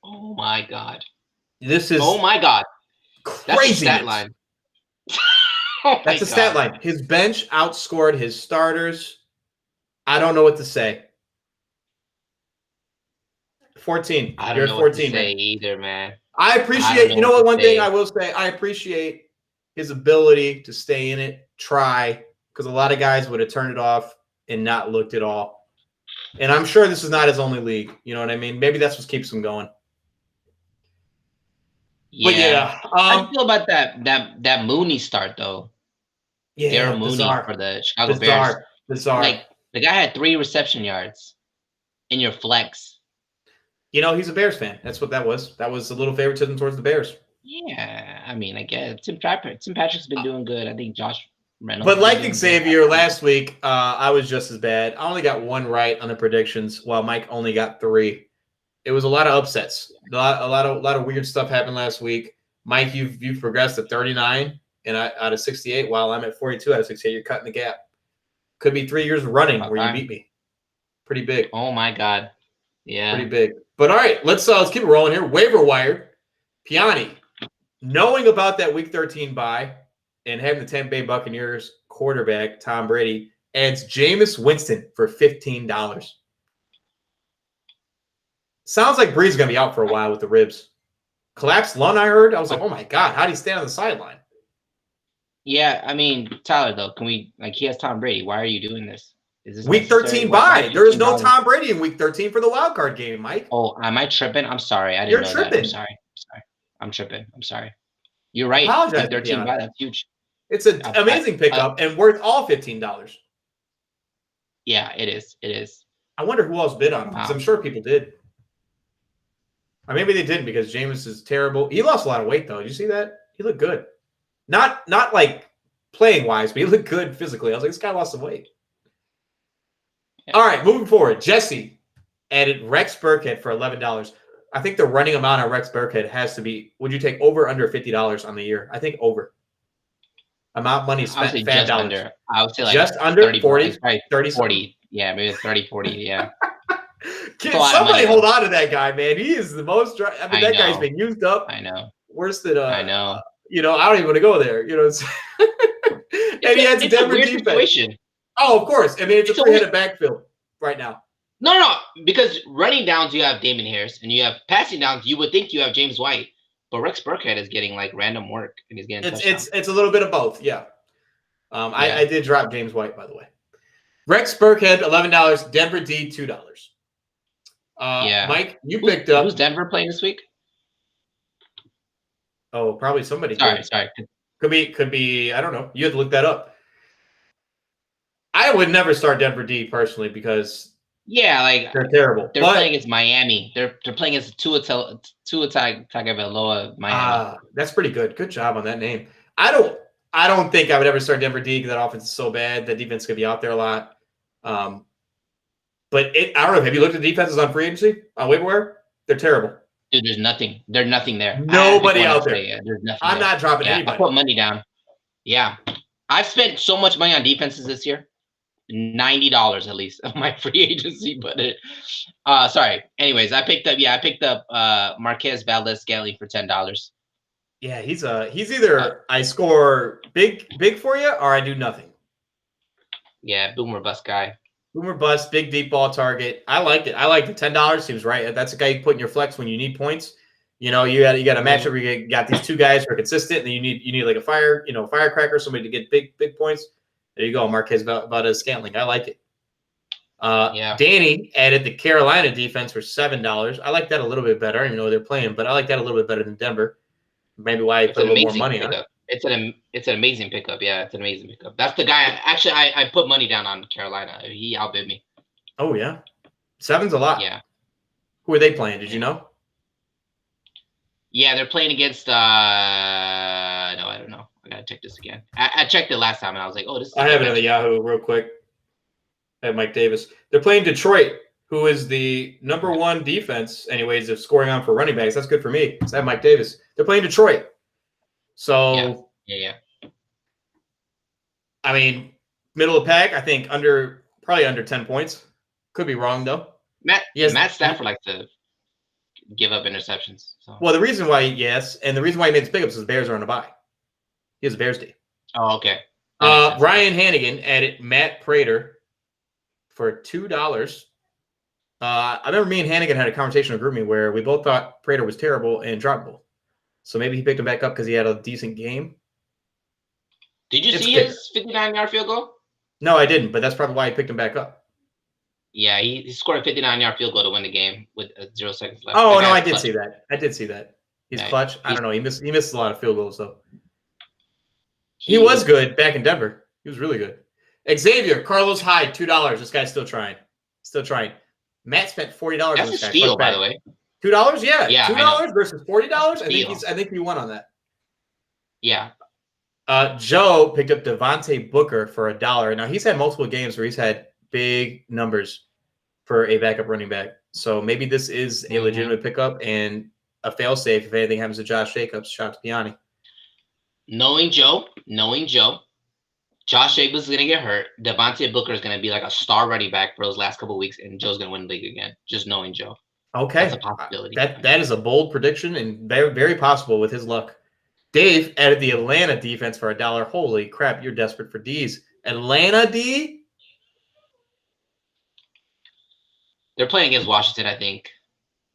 Oh my God. This is my God. Crazy. That's a stat line. That's a stat line. His bench outscored his starters. I don't know what to say. 14. I don't You're know 14, what to say man. either, man. I appreciate, you know what, one thing I will say, I appreciate his ability to stay in it, try, because a lot of guys would have turned it off and not looked at all. And I'm sure this is not his only league. You know what I mean? Maybe that's what keeps him going. Yeah. How do you feel about that Mooney start, though? Yeah, Darryl Mooney for the Chicago Bears. Bizarre. Like, the guy had 3 reception yards in your flex. You know, he's a Bears fan. That's what that was. That was a little favoritism towards the Bears. Yeah, I mean, I guess Tim Patrick's been doing good. I think Josh Reynolds. But like Xavier last week, I was just as bad. I only got 1 right on the predictions, while Mike only got 3. It was a lot of upsets. A lot of weird stuff happened last week. Mike, you've progressed to 39 and out of 68, while I'm at 42 out of 68. You're cutting the gap. Could be 3 years running where you beat me. Pretty big. Oh my God. Yeah. Pretty big. But all right, let's keep it rolling here. Waiver Wired. Piani, knowing about that Week 13 bye and having the Tampa Bay Buccaneers quarterback, Tom Brady, adds Jameis Winston for $15. Sounds like Bree's going to be out for a while with the ribs. Collapsed lung, I heard. I was like, oh, my God, how do you stand on the sideline? Yeah, I mean, Tyler, though, he has Tom Brady. Why are you doing this? Is this Week 13 bye. There is no Tom Brady in Week 13 for the wild card game, Mike. Oh, am I tripping? I'm sorry. I didn't know tripping. That. I'm sorry. I'm tripping. I'm sorry. You're right. Apologize. Week 13 bye. That's huge. It's an amazing pickup and worth all $15. Yeah, it is. It is. I wonder who else bid on him, because I'm sure people did. Or maybe they didn't, because Jameis is terrible. He lost a lot of weight, though. Did you see that? He looked good. Not like playing wise, but he looked good physically. I was like, this guy lost some weight. Yeah. All right, moving forward. Jesse added Rex Burkhead for $11. I think the running amount on Rex Burkhead has to be, would you take over or under $50 on the year? I think over. Amount of money spent, just under. I would say like just under 40, 30, 40. Yeah, maybe 30, 40. Yeah. That's a lot of Somebody money, hold though. on to that guy, man. He is the most. I mean, I that guy's know. been used up I know. worse than I know. I don't even want to go there. And he has a It's a Denver weird defense. situation. Oh, of course. I mean, it's a It's a weird. three-headed backfield right now. No, because running downs you have Damon Harris, and you have passing downs. You would think you have James White, but Rex Burkhead is getting like random work, and he's getting touchdowns. It's a little bit of both. Yeah. Yeah. I did drop James White, by the way. Rex Burkhead, $11. Denver D, $2. Yeah. Mike, you picked up. Who's Denver playing this week? Oh, probably somebody Sorry. good. Could be. I don't know. You have to look that up. I would never start Denver D personally because like they're terrible. They're playing against Miami. They're playing against Tua Tagovailoa, Miami. That's pretty good. Good job on that name. I don't think I would ever start Denver D because that offense is so bad. The defense could be out there a lot. But I don't know. Have you looked at the defenses on free agency on Waiver Wire? They're terrible. Dude, there's nothing. There's nothing there. Nobody out there. There's nothing. I'm not dropping anybody. I put money down. Yeah, I've spent so much money on defenses this year. $90 at least of my free agency, but sorry. Anyways, I picked up Marquez Valdez-Scantling for $10. Yeah, he's either I score big for you or I do nothing. Yeah, boomer bust guy. Boomer bust, big deep ball target. I liked it. I liked it. $10 seems right. That's a guy you put in your flex when you need points. You got a matchup where you got these two guys who are consistent, and you need like a firecracker, somebody to get big points. There you go, Marquez Valdez-Scantling. I like it. Danny added the Carolina defense for $7. I like that a little bit better. I don't even know who they're playing, but I like that a little bit better than Denver. Maybe why I put a little more money on it. It's an amazing pickup. Yeah, it's an amazing pickup. That's the guy. Actually, I put money down on Carolina. He outbid me. Oh yeah, 7's a lot. Yeah. Who are they playing? Did you know? Yeah, they're playing against. No, I don't know. I gotta check this again. I checked it last time and I was like, oh, this is. I have it on the Yahoo real quick. I have Mike Davis. They're playing Detroit, who is the number one defense, anyways, of scoring on for running backs. That's good for me. So I have Mike Davis. They're playing Detroit. So yeah. I mean, middle of the pack. I think probably under 10 points. Could be wrong though. Matt Stafford likes to give up interceptions. So. Well, the reason why he made his pickups is the Bears are on a bye. He has a Bears day. Oh, okay. Ryan Hannigan added Matt Prater for $2. I remember me and Hannigan had a conversation with GroupMe where we both thought Prater was terrible and droppable. So maybe he picked him back up because he had a decent game. Did you see his 59-yard field goal? No, I didn't, but that's probably why he picked him back up. Yeah, he scored a 59-yard field goal to win the game with 0 seconds left. Oh, no, I did see that. He's clutch. I don't know. He missed a lot of field goals, though. He was good back in Denver. He was really good. Xavier, Carlos Hyde, $2. This guy's still trying. Matt spent $40 on this guy. That's a steal, by the way. $2? Yeah. $2 versus $40? I think he won on that. Yeah. Joe picked up Devontae Booker for $1. Now, he's had multiple games where he's had big numbers for a backup running back. So maybe this is a legitimate pickup and a fail-safe if anything happens to Josh Jacobs. Shout out to Piani. Knowing Joe, Josh Jacobs is going to get hurt. Devontae Booker is going to be like a star running back for those last couple of weeks, and Joe's going to win the league again. Just knowing Joe. Okay. That's a possibility. That is a bold prediction and very, very possible with his luck. Dave added the Atlanta defense for $1. Holy crap, you're desperate for D's. Atlanta D? They're playing against Washington, I think,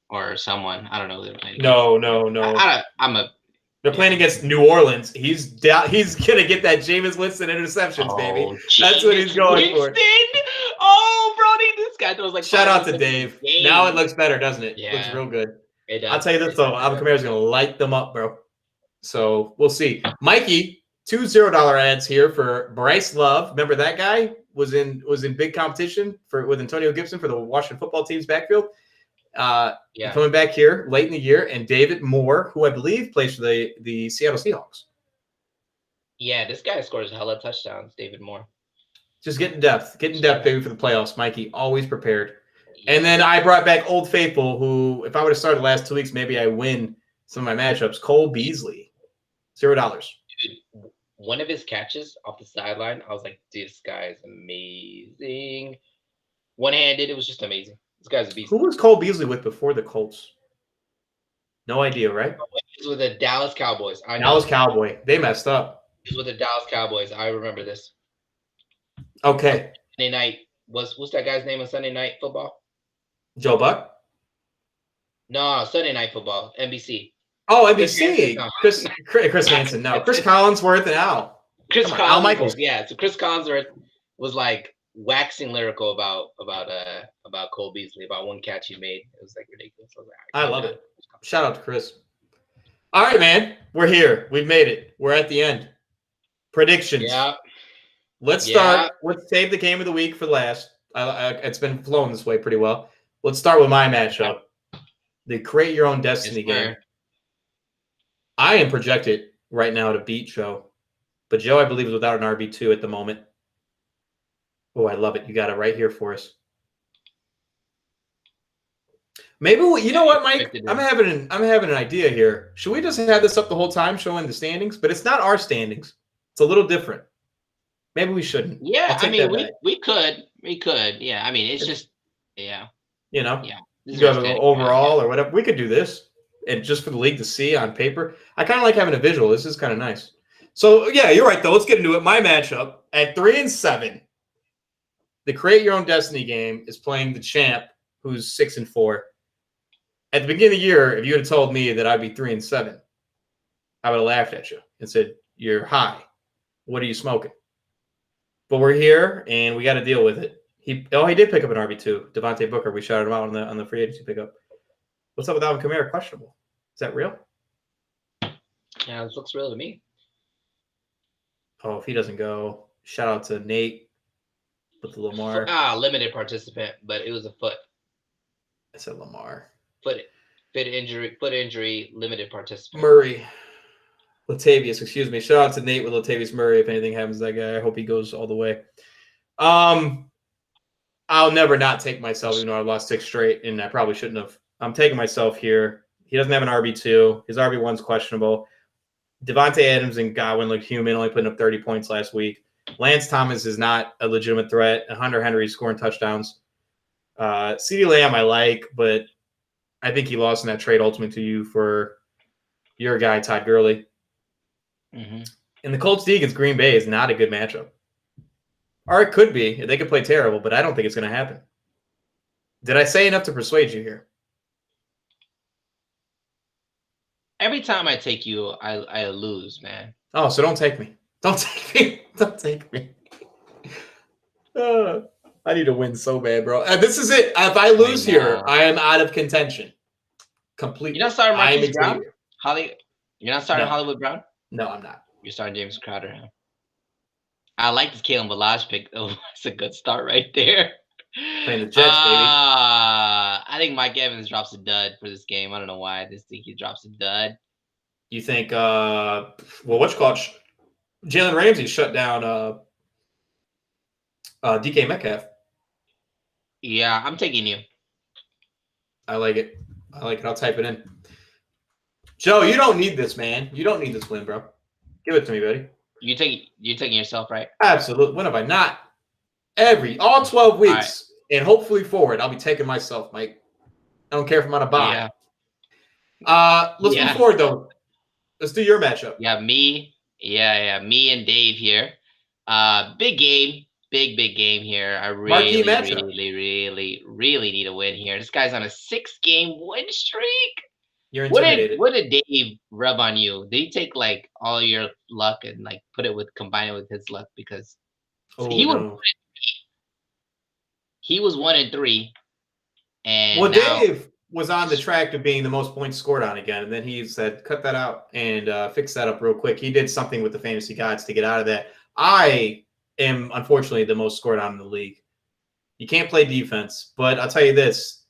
or someone. I don't know who they're playing No. They're playing against New Orleans. He's gonna get that Jameis Winston interceptions, baby. That's what he's going for. Oh, Brody, this guy throws like. Shout out to Dave. Now it looks better, doesn't it? Yeah. Looks real good. It does. I'll tell you this though, Alvin Kamara's gonna light them up, bro. So we'll see. Mikey, two $0 ads here for Bryce Love. Remember that guy was in big competition with Antonio Gibson for the Washington football team's backfield. Coming back here late in the year, and David Moore, who I believe plays for the Seattle Seahawks. Yeah, this guy scores hella touchdowns, David Moore. Just getting depth, baby, for the playoffs. Mikey, always prepared. Yeah. And then I brought back Old Faithful, who, if I would have started the last 2 weeks, maybe I win some of my matchups. Cole Beasley, $0. Dude, one of his catches off the sideline, I was like, this guy is amazing. One-handed, it was just amazing. This guy's a beast. Who was Cole Beasley with before the Colts? No idea, right? He was with the Dallas Cowboys. I know. Dallas Cowboy. They messed up. He was with the Dallas Cowboys. I remember this. Okay. Sunday night. What's that guy's name on Sunday Night Football? Joe Buck? No, Sunday Night Football. NBC. Oh, NBC. Chris Hansen. No. Chris Collinsworth and Al. Al Michaels. Yeah. So Chris Collinsworth was like waxing lyrical about Cole Beasley, about one catch he made. It was like ridiculous. I love it. Shout out to Chris. All right, man. We're here. We've made it. We're at the end. Predictions. Yeah. Let's start. Let's save the game of the week for last. It's been flowing this way pretty well. Let's start with my matchup. The Create Your Own Destiny game. I am projected right now to beat Joe. But Joe, I believe, is without an RB2 at the moment. Oh, I love it. You got it right here for us. Maybe you know what, Mike? I'm having an idea here. Should we just have this up the whole time, showing the standings? But it's not our standings. It's a little different. Maybe we shouldn't. Yeah, I mean, we could. Yeah, I mean, it's just, yeah. You know, you got to go overall or whatever. We could do this, and just for the league to see on paper. I kind of like having a visual. This is kind of nice. So yeah, you're right though. Let's get into it. My matchup at 3-7. The Create Your Own Destiny game is playing the champ, who's 6-4. At the beginning of the year, if you had told me that I'd be 3-7, I would have laughed at you and said, "You're high. What are you smoking?" But we're here, and we got to deal with it. He did pick up an RB2, Devontae Booker. We shouted him out on the free agency pickup. What's up with Alvin Kamara? Questionable. Is that real? Yeah, this looks real to me. Oh, if he doesn't go, shout out to Nate with the Lamar. Limited participant, but it was a foot. I said Lamar. Foot injury, limited participant. Murray. Latavius, excuse me. Shout out to Nate with Latavius Murray. If anything happens to that guy, I hope he goes all the way. I'll never not take myself, even though I lost 6 straight, and I probably shouldn't have. I'm taking myself here. He doesn't have an RB2. His RB1's questionable. Devontae Adams and Godwin look human, only putting up 30 points last week. Lance Thomas is not a legitimate threat. Hunter Henry's scoring touchdowns. CeeDee Lamb I like, but I think he lost in that trade ultimately to you for your guy, Todd Gurley. Mm-hmm. And the Colts D against Green Bay is not a good matchup. Or it could be. They could play terrible, but I don't think it's going to happen. Did I say enough to persuade you here? Every time I take you, I lose, man. Oh, so don't take me. Don't take me. Don't take me. I need to win so bad, bro. This is it. If I lose here, I am out of contention. Completely. You're not starting Marquise Brown? You're not starting Hollywood Brown? No, I'm not. You're starting James Crowder. Huh? I like this Kalen Ballage pick, though. It's a good start right there. Playing the Jets, baby. I think Mike Evans drops a dud for this game. I don't know why. I just think he drops a dud. You think, Jalen Ramsey shut down DK Metcalf. Yeah, I'm taking you. I like it. I'll type it in. Joe, you don't need this, man. You don't need this win, bro. Give it to me, buddy. You're taking yourself, right? Absolutely. When have I not? All 12 weeks, and hopefully forward, I'll be taking myself, Mike. I don't care if I'm on a bye. Yeah. Let's move forward, though. Let's do your matchup. Yeah, me. Yeah, me and Dave here. Big game. Big game here. I really need a win here. This guy's on a 6-game win streak. You're intimidated. What did Dave rub on you? Did he take like all your luck and like combine it with his luck? Because he was 1-3, and Dave was on the track to being the most points scored on again, and then he said, "Cut that out and fix that up real quick." He did something with the fantasy gods to get out of that. I am unfortunately the most scored on in the league. You can't play defense, but I'll tell you this.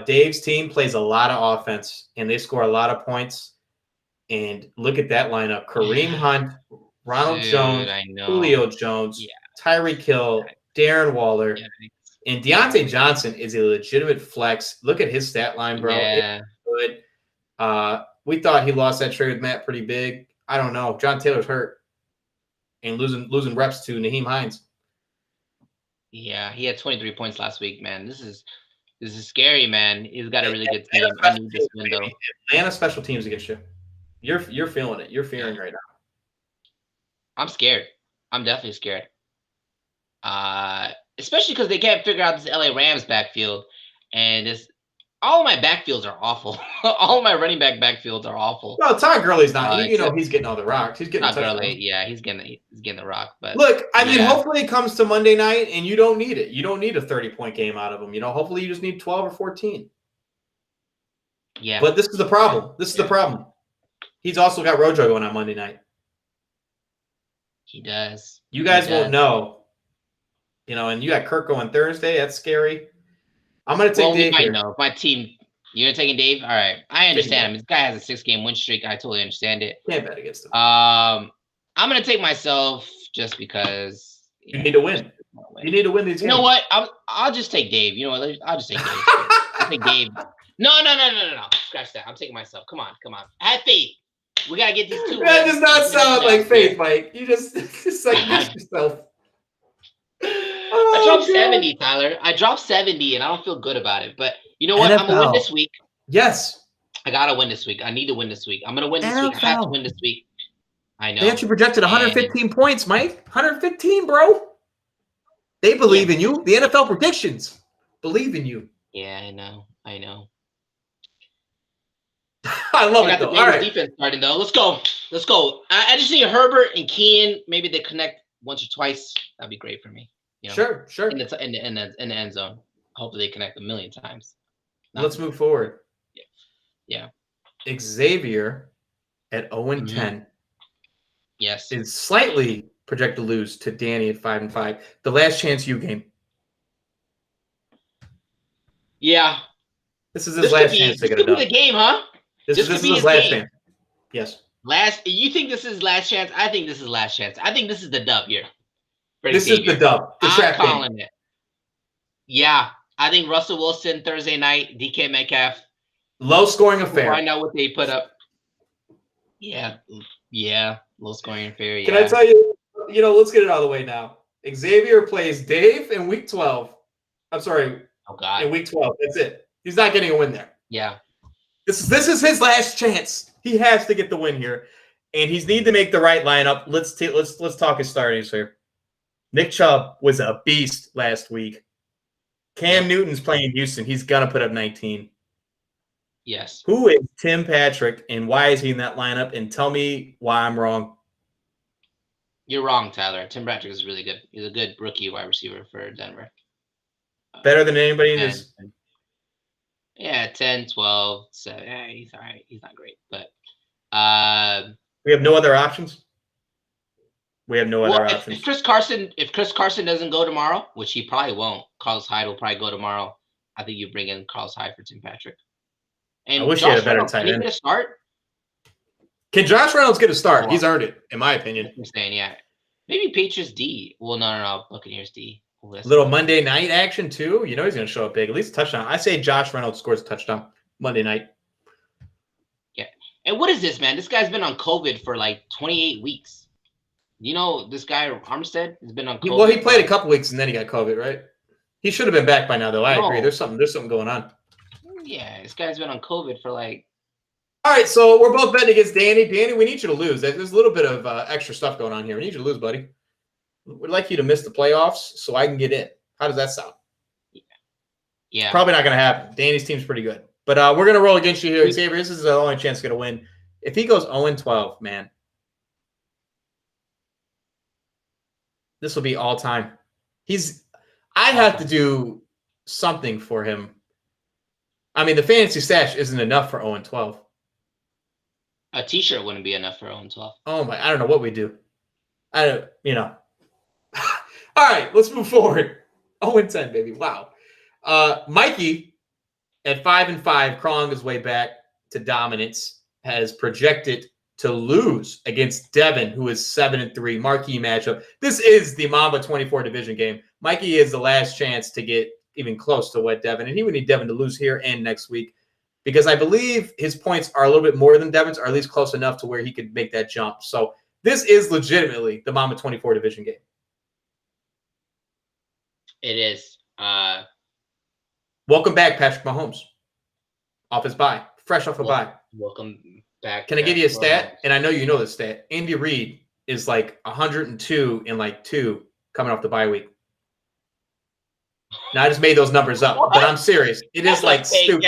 Dave's team plays a lot of offense, and they score a lot of points. And look at that lineup. Kareem Hunt, Ronald Jones, Julio Jones, Tyreek Hill, Darren Waller, and Deontay Johnson is a legitimate flex. Look at his stat line, bro. Yeah. It's good. We thought he lost that trade with Matt pretty big. I don't know. John Taylor's hurt and losing reps to Naheem Hines. Yeah, he had 23 points last week, man. This is This is scary, man. He's got a really good team. I need this win, though. Atlanta special teams against you. You're feeling it. You're fearing right now. I'm scared. I'm definitely scared. Especially because they can't figure out this LA Rams backfield, and all of my backfields are awful. All of my running back backfields are awful. Well, Todd Gurley's not. He's getting all the rocks. He's getting Gurley. Yeah, he's getting the rock. But look, I mean, hopefully it comes to Monday night, and you don't need it. You don't need a 30-point game out of him. Hopefully you just need 12 or 14. Yeah. But this is the problem. The problem. He's also got Rojo going on Monday night. He does. You guys won't know. And you got Kirk going Thursday. That's scary. I'm going to take Dave here. Know. My team, you're taking Dave? All right. I understand him. This guy has a 6-game win streak. I totally understand it. Can't bet against him. I'm going to take myself just because. You need to win. You need to win these games. You know what? I'll just take Dave. You know what? I'll just take Dave. I'll take Dave. No. Scratch that. I'm taking myself. Come on. Have faith. We got to get these 2 wins. That does not sound like faith, Mike. You just like miss yourself. I dropped 70, Tyler. I dropped 70, and I don't feel good about it. But you know what? NFL. I'm going to win this week. Yes. I got to win this week. I need to win this week. I'm going to win this week. I have to win this week. I know. They actually projected 115 points, Mike. 115, bro. They believe in you. The NFL predictions believe in you. Yeah, I know. I love it, though. All right. Defense starting, though. Let's go. I just need Herbert and Keenan. Maybe they connect once or twice. That'd be great for me. Sure. In the end zone. Hopefully they connect a million times. Let's move forward. Yeah. Xavier at 0-10. Yes. Is slightly projected to lose to Danny at 5-5. The last chance you game. Yeah. This is his last chance to get it done. This could be the game, huh? This is his last chance. Yes. You think this is last chance? I think this is last chance. I think this is the dub here. This is the dub. I'm calling it. Yeah. I think Russell Wilson Thursday night, DK Metcalf. Low scoring affair. Find out what they put up. Yeah. Low scoring affair. Yeah. Can I tell you, let's get it out of the way now. Xavier plays Dave in week 12. I'm sorry. Oh, God. In week 12. That's it. He's not getting a win there. Yeah. This is his last chance. He has to get the win here. And he's need to make the right lineup. Let's talk his starters here. Nick Chubb was a beast last week. Cam Newton's playing Houston. He's going to put up 19. Yes. Who is Tim Patrick, and why is he in that lineup? And tell me why I'm wrong. You're wrong, Tyler. Tim Patrick is really good. He's a good rookie wide receiver for Denver. Better than anybody in this. Yeah, 10, 12. So, yeah, he's all right. He's not great. But we have no other options? We have no other options. If Chris Carson doesn't go tomorrow, which he probably won't, Carlos Hyde will probably go tomorrow. I think you bring in Carlos Hyde for Tim Patrick. And I wish he had a better tight end. Can he get a start? Can Josh Reynolds get a start? He's earned it, in my opinion. I'm saying, yeah. Maybe Patriots D. Well, no. Buccaneers D. Little Monday night action, too. He's going to show up big. At least a touchdown. I say Josh Reynolds scores a touchdown Monday night. Yeah. And what is this, man? This guy's been on COVID for like 28 weeks. This guy, Armstead, has been on COVID. Well, he played a couple weeks and then he got COVID, right? He should have been back by now, though. I agree. There's something going on. Yeah, this guy's been on COVID for like. All right, so we're both betting against Danny. Danny, we need you to lose. There's a little bit of extra stuff going on here. We need you to lose, buddy. We'd like you to miss the playoffs so I can get in. How does that sound? Yeah. Probably not going to happen. Danny's team's pretty good. But we're going to roll against you here. Xavier, this is the only chance to get a win. If he goes 0-12, man, this will be all time. I have to do something for him. I mean, the fantasy stash isn't enough for 0-12. A T-shirt wouldn't be enough for 0-12. Oh my! I don't know what we do. All right, let's move forward. 0-10, baby. Wow. Mikey at 5-5, crawling his way back to dominance, has projected to lose against Devin, who is 7-3. Marquee matchup. This is the Mamba 24 division game. Mikey is the last chance to get even close to what Devin, and he would need Devin to lose here and next week, because I believe his points are a little bit more than Devin's, or at least close enough to where he could make that jump. So this is legitimately the Mamba 24 division game. It is. Welcome back, Patrick Mahomes. Off his bye. Fresh off a bye. Welcome back. Can I give you a stat? And I know you know this stat. Andy Reid is like 102 in like 2 coming off the bye week. Now I just made those numbers up, but I'm serious. It is like stupid.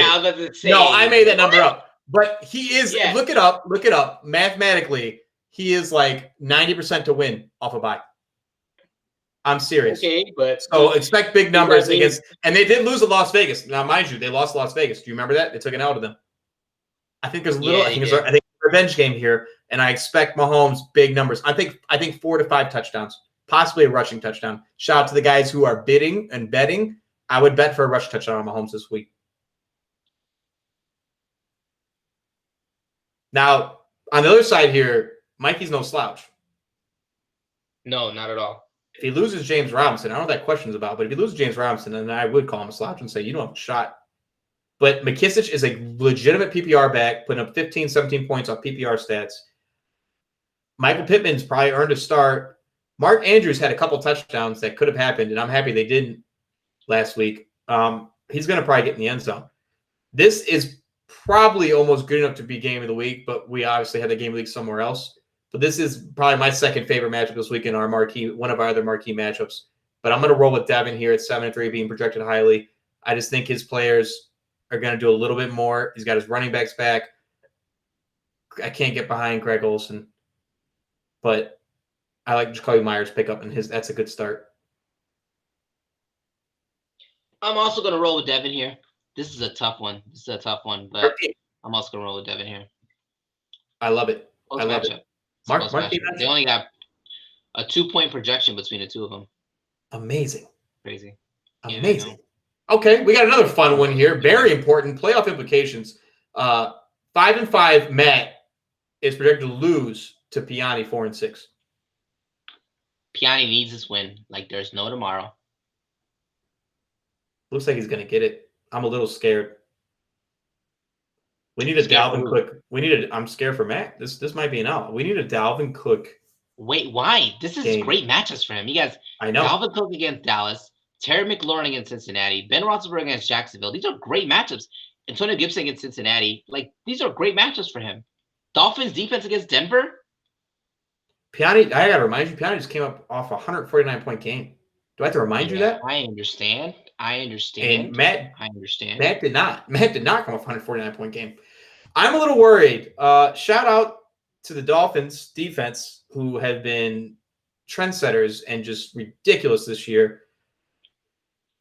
No, I made that number up. But he is, look it up. Mathematically, he is like 90% to win off a bye. I'm serious. Okay, but so expect big numbers against, and they did lose at Las Vegas. Now, mind you, they lost Las Vegas. Do you remember that? They took it out of them. I think there's a little. I think it's a revenge game here, and I expect Mahomes big numbers. I think 4 to 5 touchdowns, possibly a rushing touchdown. Shout out to the guys who are bidding and betting. I would bet for a rush touchdown on Mahomes this week. Now, on the other side here, Mikey's no slouch. No, not at all. If he loses James Robinson, I don't know what that question's about, but if he loses James Robinson, then I would call him a slouch and say, you don't have a shot. But McKissic is a legitimate PPR back, putting up 15, 17 points off PPR stats. Michael Pittman's probably earned a start. Mark Andrews had a couple touchdowns that could have happened, and I'm happy they didn't last week. He's going to probably get in the end zone. This is probably almost good enough to be game of the week, but we obviously had the game of the week somewhere else. But this is probably my second favorite matchup this week in our one of our other marquee matchups. But I'm going to roll with Devin here at 7-3, being projected highly. I just think his players are going to do a little bit more. He's got his running backs back. I can't get behind Greg Olsen, but I like Jacoby Myers pickup, and that's a good start. I'm also going to roll with Devin here. This is a tough one. But I'm also going to roll with Devin here. I love it. I love it. They only got a 2-point projection between the two of them. Amazing. Crazy. Amazing. Okay, we got another fun one here. Very important. Playoff implications. 5-5, Matt is projected to lose to Piani 4-6. Piani needs this win like there's no tomorrow. Looks like he's going to get it. I'm a little scared. We need a Dalvin Cook. I'm scared for Matt. This might be an out. We need a Dalvin Cook. Wait, why? This is great matches for him. You guys, I know. Dalvin Cook against Dallas, Terry McLaurin against Cincinnati, Ben Roethlisberger against Jacksonville. These are great matchups. Antonio Gibson against Cincinnati. Like, these are great matchups for him. Dolphins defense against Denver. Piani, I got to remind you, Piani just came up off a 149-point game. Do I have to remind you that? I understand. And Matt did not. Matt did not come off a 149-point game. I'm a little worried. Shout out to the Dolphins defense, who have been trendsetters and just ridiculous this year.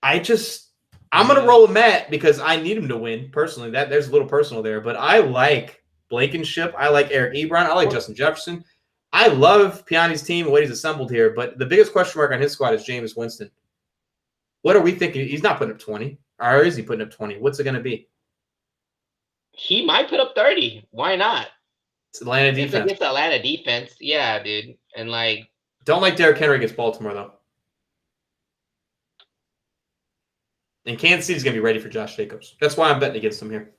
I'm going to roll with Matt because I need him to win personally. There's a little personal there, but I like Blankenship. I like Eric Ebron. I like Justin Jefferson. I love Piani's team and what he's assembled here, but the biggest question mark on his squad is Jameis Winston. What are we thinking? He's not putting up 20. Or is he putting up 20? What's it going to be? He might put up 30. Why not? It's Atlanta defense. It's Atlanta defense. Yeah, dude. And like, don't like Derrick Henry against Baltimore, though. And Kansas City's going to be ready for Josh Jacobs. That's why I'm betting against him here.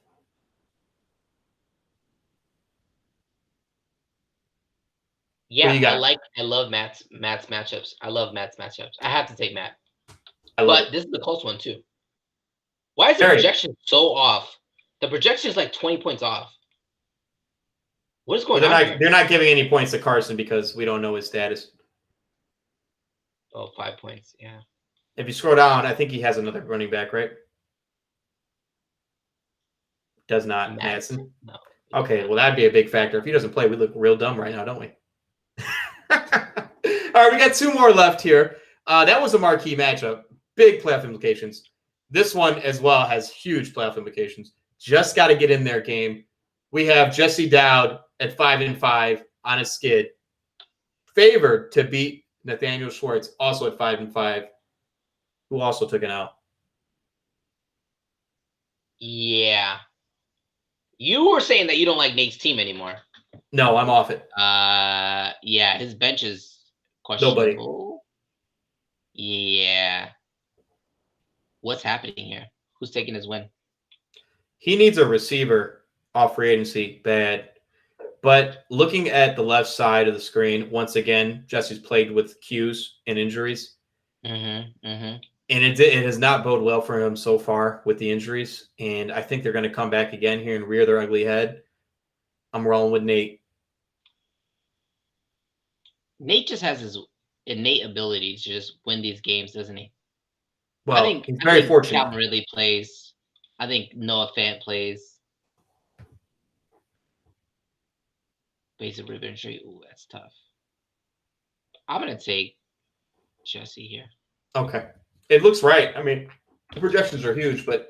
Yeah, I love Matt's matchups. I have to take Matt. But this is a close one too. Why is the projection so off? The projection is like 20 points off. What is going on here? They're not giving any points to Carson because we don't know his status. Oh, 5 points. Yeah. If you scroll down, I think he has another running back, right? Does not. Madison? No. Okay, well, that'd be a big factor. If he doesn't play, we look real dumb right now, don't we? All right, we got 2 more left here. That was a marquee matchup. Big playoff implications. This one as well has huge playoff implications. Just got to get in there, game. We have Jesse Dowd at 5-5 on a skid. Favored to beat Nathaniel Schwartz, also at 5-5, who also took an L. Yeah. You were saying that you don't like Nate's team anymore. No, I'm off it. Yeah, his bench is questionable. Nobody. Yeah. What's happening here? Who's taking his win? He needs a receiver off free agency bad. But looking at the left side of the screen, once again, Jesse's plagued with Qs and injuries. And it has not bode well for him so far with the injuries. And I think they're going to come back again here and rear their ugly head. I'm rolling with Nate. Nate just has his innate ability to just win these games, doesn't he? Well, he's very fortunate. Calvin Ridley plays. I think Noah Fant plays. Basic rib injury. Ooh, that's tough. I'm going to take Jesse here. Okay. It looks right. I mean, the projections are huge, but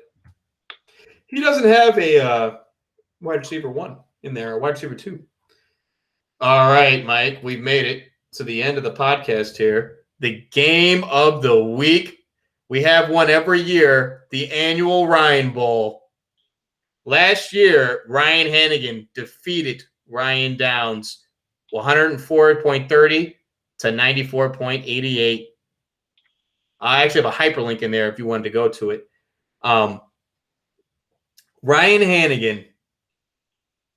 he doesn't have a wide receiver 1 in there, or wide receiver 2. All right, Mike, we've made it to the end of the podcast here. The game of the week. We have one every year, the annual Ryan Bowl. Last year, Ryan Hannigan defeated Ryan Downs 104.30 to 94.88. I actually have a hyperlink in there if you wanted to go to it. Ryan Hannigan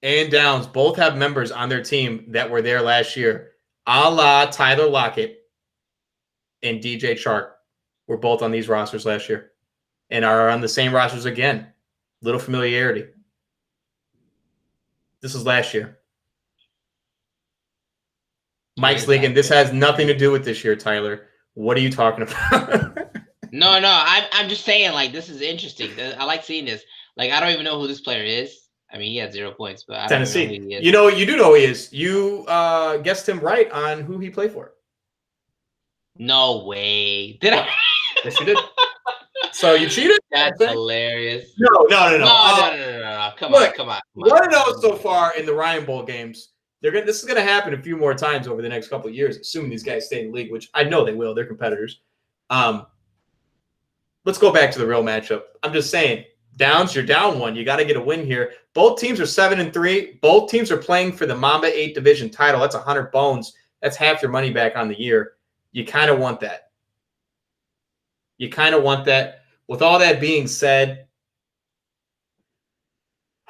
and Downs both have members on their team that were there last year. A la Tyler Lockett and DJ Chark were both on these rosters last year and are on the same rosters again. Little familiarity. This was last year. Mike's leaking. This has nothing to do with this year, Tyler. What are you talking about? No, I'm just saying, like, this is interesting. I like seeing this. Like, I don't even know who this player is. I mean, he had 0 points, but I don't even know who he is. You know, you do know who he is. You guessed him right on who he played for. No way. Did I? Yes, you did. So you cheated? That's hilarious. No. No. Come on. What I know so far in the Ryan Bowl games, this is going to happen a few more times over the next couple of years, assuming these guys stay in the league, which I know they will. They're competitors. Let's go back to the real matchup. I'm just saying, Downs, you're down 1. You got to get a win here. Both teams are 7-3. Both teams are playing for the Mamba 8 division title. That's 100 bones. That's half your money back on the year. You kind of want that. With all that being said,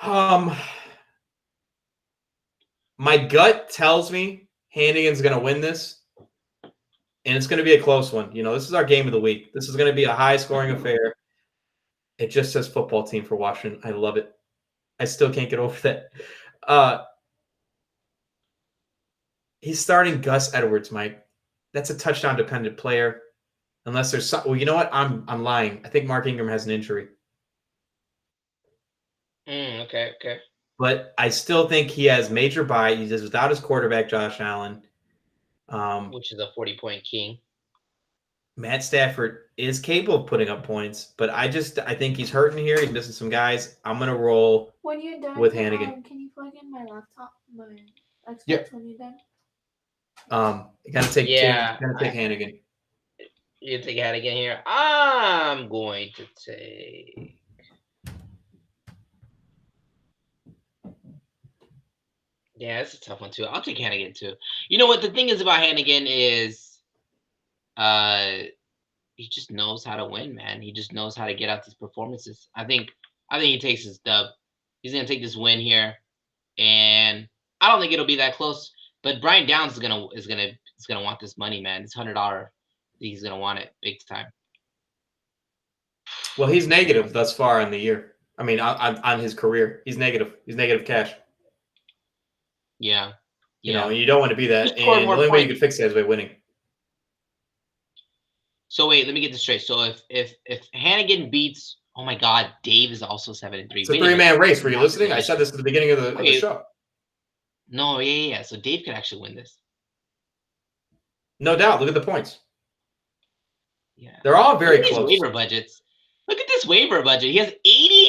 my gut tells me Hannigan's going to win this, and it's going to be a close one. You know, this is our game of the week. This is going to be a high-scoring affair. It just says football team for Washington. I love it. I still can't get over that. He's starting Gus Edwards, Mike. That's a touchdown-dependent player. Unless there's some, well, you know what? I'm lying. I think Mark Ingram has an injury. Okay. But I still think he has major bye. He's just without his quarterback, Josh Allen. Which is a 40-point king. Matt Stafford is capable of putting up points, but I think he's hurting here. He's missing some guys. I'm going to roll when you're done, with Hannigan. Can you plug in my laptop, my Xbox when you're done? You got to take Hannigan. You take Hannigan here. I'm going to take. Yeah, it's a tough one too. I'll take Hannigan too. You know what the thing is about Hannigan is, he just knows how to win, man. He just knows how to get out these performances. I think he takes his dub. He's gonna take this win here, and I don't think it'll be that close. But Brian Downs is gonna want this money, man. This $100. He's gonna want it big time. Well, he's negative thus far in the year. I mean, on his career, he's negative. He's negative cash. Yeah. You know, and you don't want to be that. And the only way you can fix that is by winning. So wait, let me get this straight. So if Hannigan beats, oh my God, Dave is also 7-3. It's a 3-man race. Were you listening? I said this at the beginning of the show. No, yeah. So Dave could actually win this. No doubt. Look at the points. Yeah, they're all very close. Waiver budgets. Look at this waiver budget. He has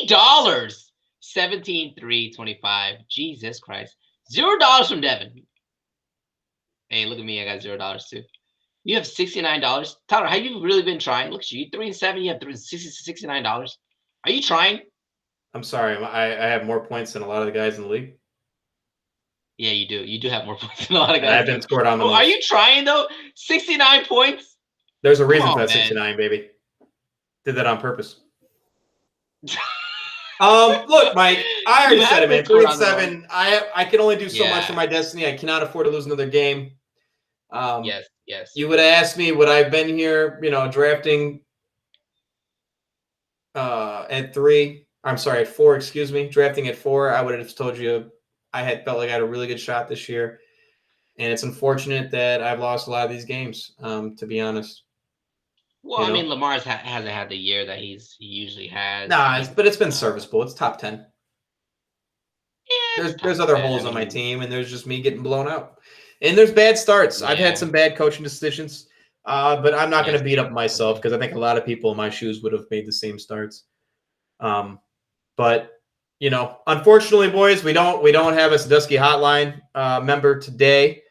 $80. 17,325. Jesus Christ. $0 from Devin. Hey, look at me. I got $0 too. You have $69. Tyler, have you really been trying? Look at you. 3-7. You have $69. Are you trying? I'm sorry. I have more points than a lot of the guys in the league. Yeah, you do. You do have more points than a lot of guys. I've been scored on the most. Are you trying though? 69 points. There's a reason for that 69, baby. Did that on purpose. Look, Mike, I already said it, man. 3-7. I can only do so much for my destiny. I cannot afford to lose another game. Yes. You would have asked me, would I have been here, drafting at 3. I'm sorry, at 4. Excuse me. Drafting at 4, I would have told you felt like I had a really good shot this year, and it's unfortunate that I've lost a lot of these games. To be honest, Well, I mean, Lamar's hasn't had the year that he usually has. Nah, but it's been serviceable. It's top 10. Yeah, There's other holes on my team, and there's just me getting blown out. And there's bad starts. I've had some bad coaching decisions, but I'm not going to beat up myself because I think a lot of people in my shoes would have made the same starts. But unfortunately, boys, we don't have a Sadusky hotline member today.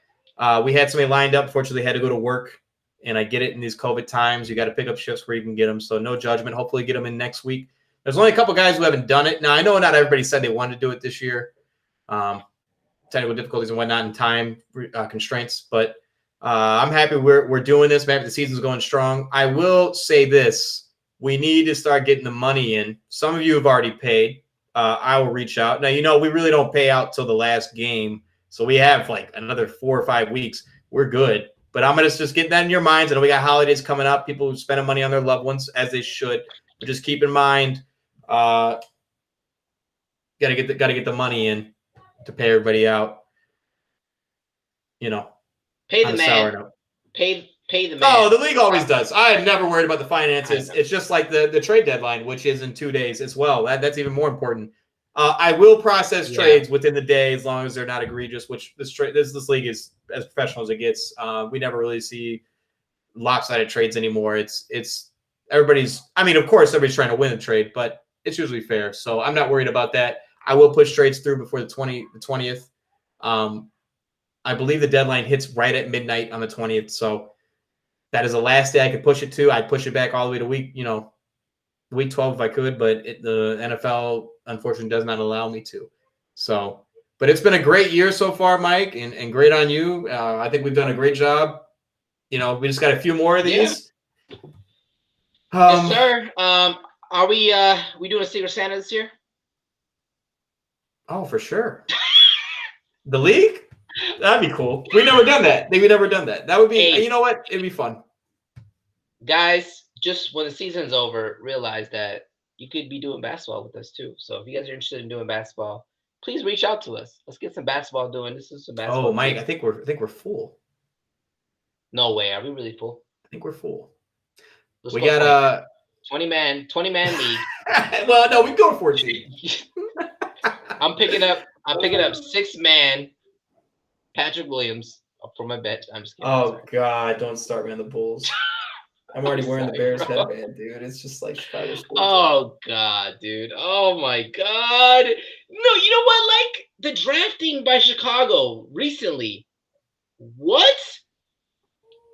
We had somebody lined up. Fortunately, had to go to work, and I get it in these COVID times. You got to pick up shifts where you can get them. So no judgment. Hopefully, get them in next week. There's only a couple guys who haven't done it. Now, I know not everybody said they wanted to do it this year. Technical difficulties and whatnot and time constraints. But I'm happy we're doing this. I'm happy the season's going strong. I will say this. We need to start getting the money in. Some of you have already paid. I will reach out. Now, we really don't pay out till the last game. So we have like another 4 or 5 weeks. We're good. But I'm going to just get that in your minds. I know we got holidays coming up. People who spending money on their loved ones as they should. But just keep in mind, got to get the money in to pay everybody out. Pay the man. Pay the man. Oh, the league always does. I am never worried about the finances. It's just like the trade deadline, which is in 2 days as well. That's even more important. I will process trades within the day as long as they're not egregious. Which this league is as professional as it gets. We never really see lopsided trades anymore. It's everybody's. I mean, of course, everybody's trying to win a trade, but it's usually fair. So I'm not worried about that. I will push trades through before the 20th. I believe the deadline hits right at midnight on the 20th. So that is the last day I could push it to. I'd push it back all the way to week 12 if I could, but the NFL unfortunately does not allow me to. So, but it's been a great year so far, Mike, and great on you. I think we've done a great job. We just got a few more of these. Yes, sir. Are we doing a Secret Santa this year? Oh, for sure. The league? That'd be cool. We've never done that. We've never done that. That would be, you know what? It'd be fun. Guys, just when the season's over, realize that you could be doing basketball with us too. So if you guys are interested in doing basketball, please reach out to us. Let's get some basketball doing. This is some basketball. Oh, Mike, I think we're full. No way. Are we really full? I think we're full. We got 20 man league. Well, no, we go 14. I'm picking up 6-man Patrick Williams for my bet. I'm just kidding. Oh God, don't start me on the Bulls. I'm already wearing the Bears headband, dude. It's just like Chicago sports. Oh God, dude. Oh my God. No, you know what? Like the drafting by Chicago recently. What?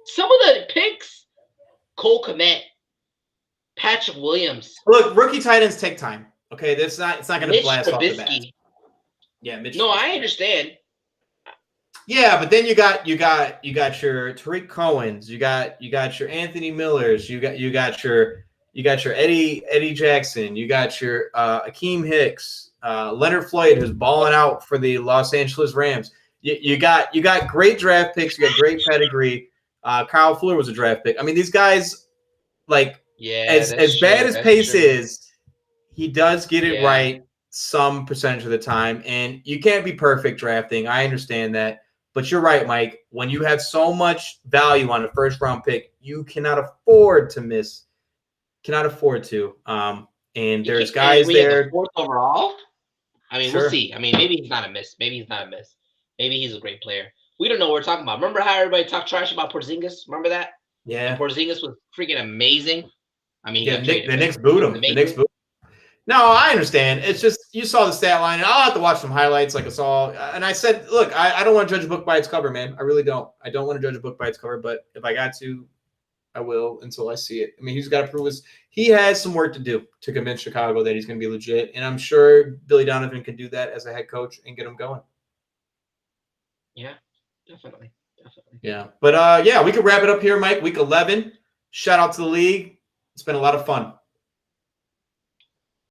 Some of the picks, Cole Kmet, Patrick Williams. Look, rookie tight ends take time. Okay, it's not going to blast off the bat. Yeah, Mitch. No, I understand. Yeah, but then you got your Tariq Cohens, you got your Anthony Millers, you got your Eddie Jackson, you got your Akeem Hicks, Leonard Floyd, who's balling out for the Los Angeles Rams. You got great draft picks, you got great pedigree. Kyle Fuller was a draft pick. I mean, these guys, like, as bad as Pace is, he does get it right some percentage of the time, and you can't be perfect drafting. I understand that. But you're right, Mike. When you have so much value on a first-round pick, you cannot afford to miss. Cannot afford to. And there's guys there. Fourth overall? I mean, we'll see. I mean, maybe he's not a miss. Maybe he's a great player. We don't know what we're talking about. Remember how everybody talked trash about Porzingis? Remember that? Yeah. And Porzingis was freaking amazing. I mean, the Knicks booed him. The Knicks booed him. No, I understand. It's just you saw the stat line, and I'll have to watch some highlights like us all. And I said, look, I don't want to judge a book by its cover, man. I really don't. I don't want to judge a book by its cover, but if I got to, I will until I see it. I mean, he's got to prove he has some work to do to convince Chicago that he's going to be legit, and I'm sure Billy Donovan can do that as a head coach and get him going. Yeah, definitely. Yeah, but we could wrap it up here, Mike. Week 11. Shout out to the league. It's been a lot of fun.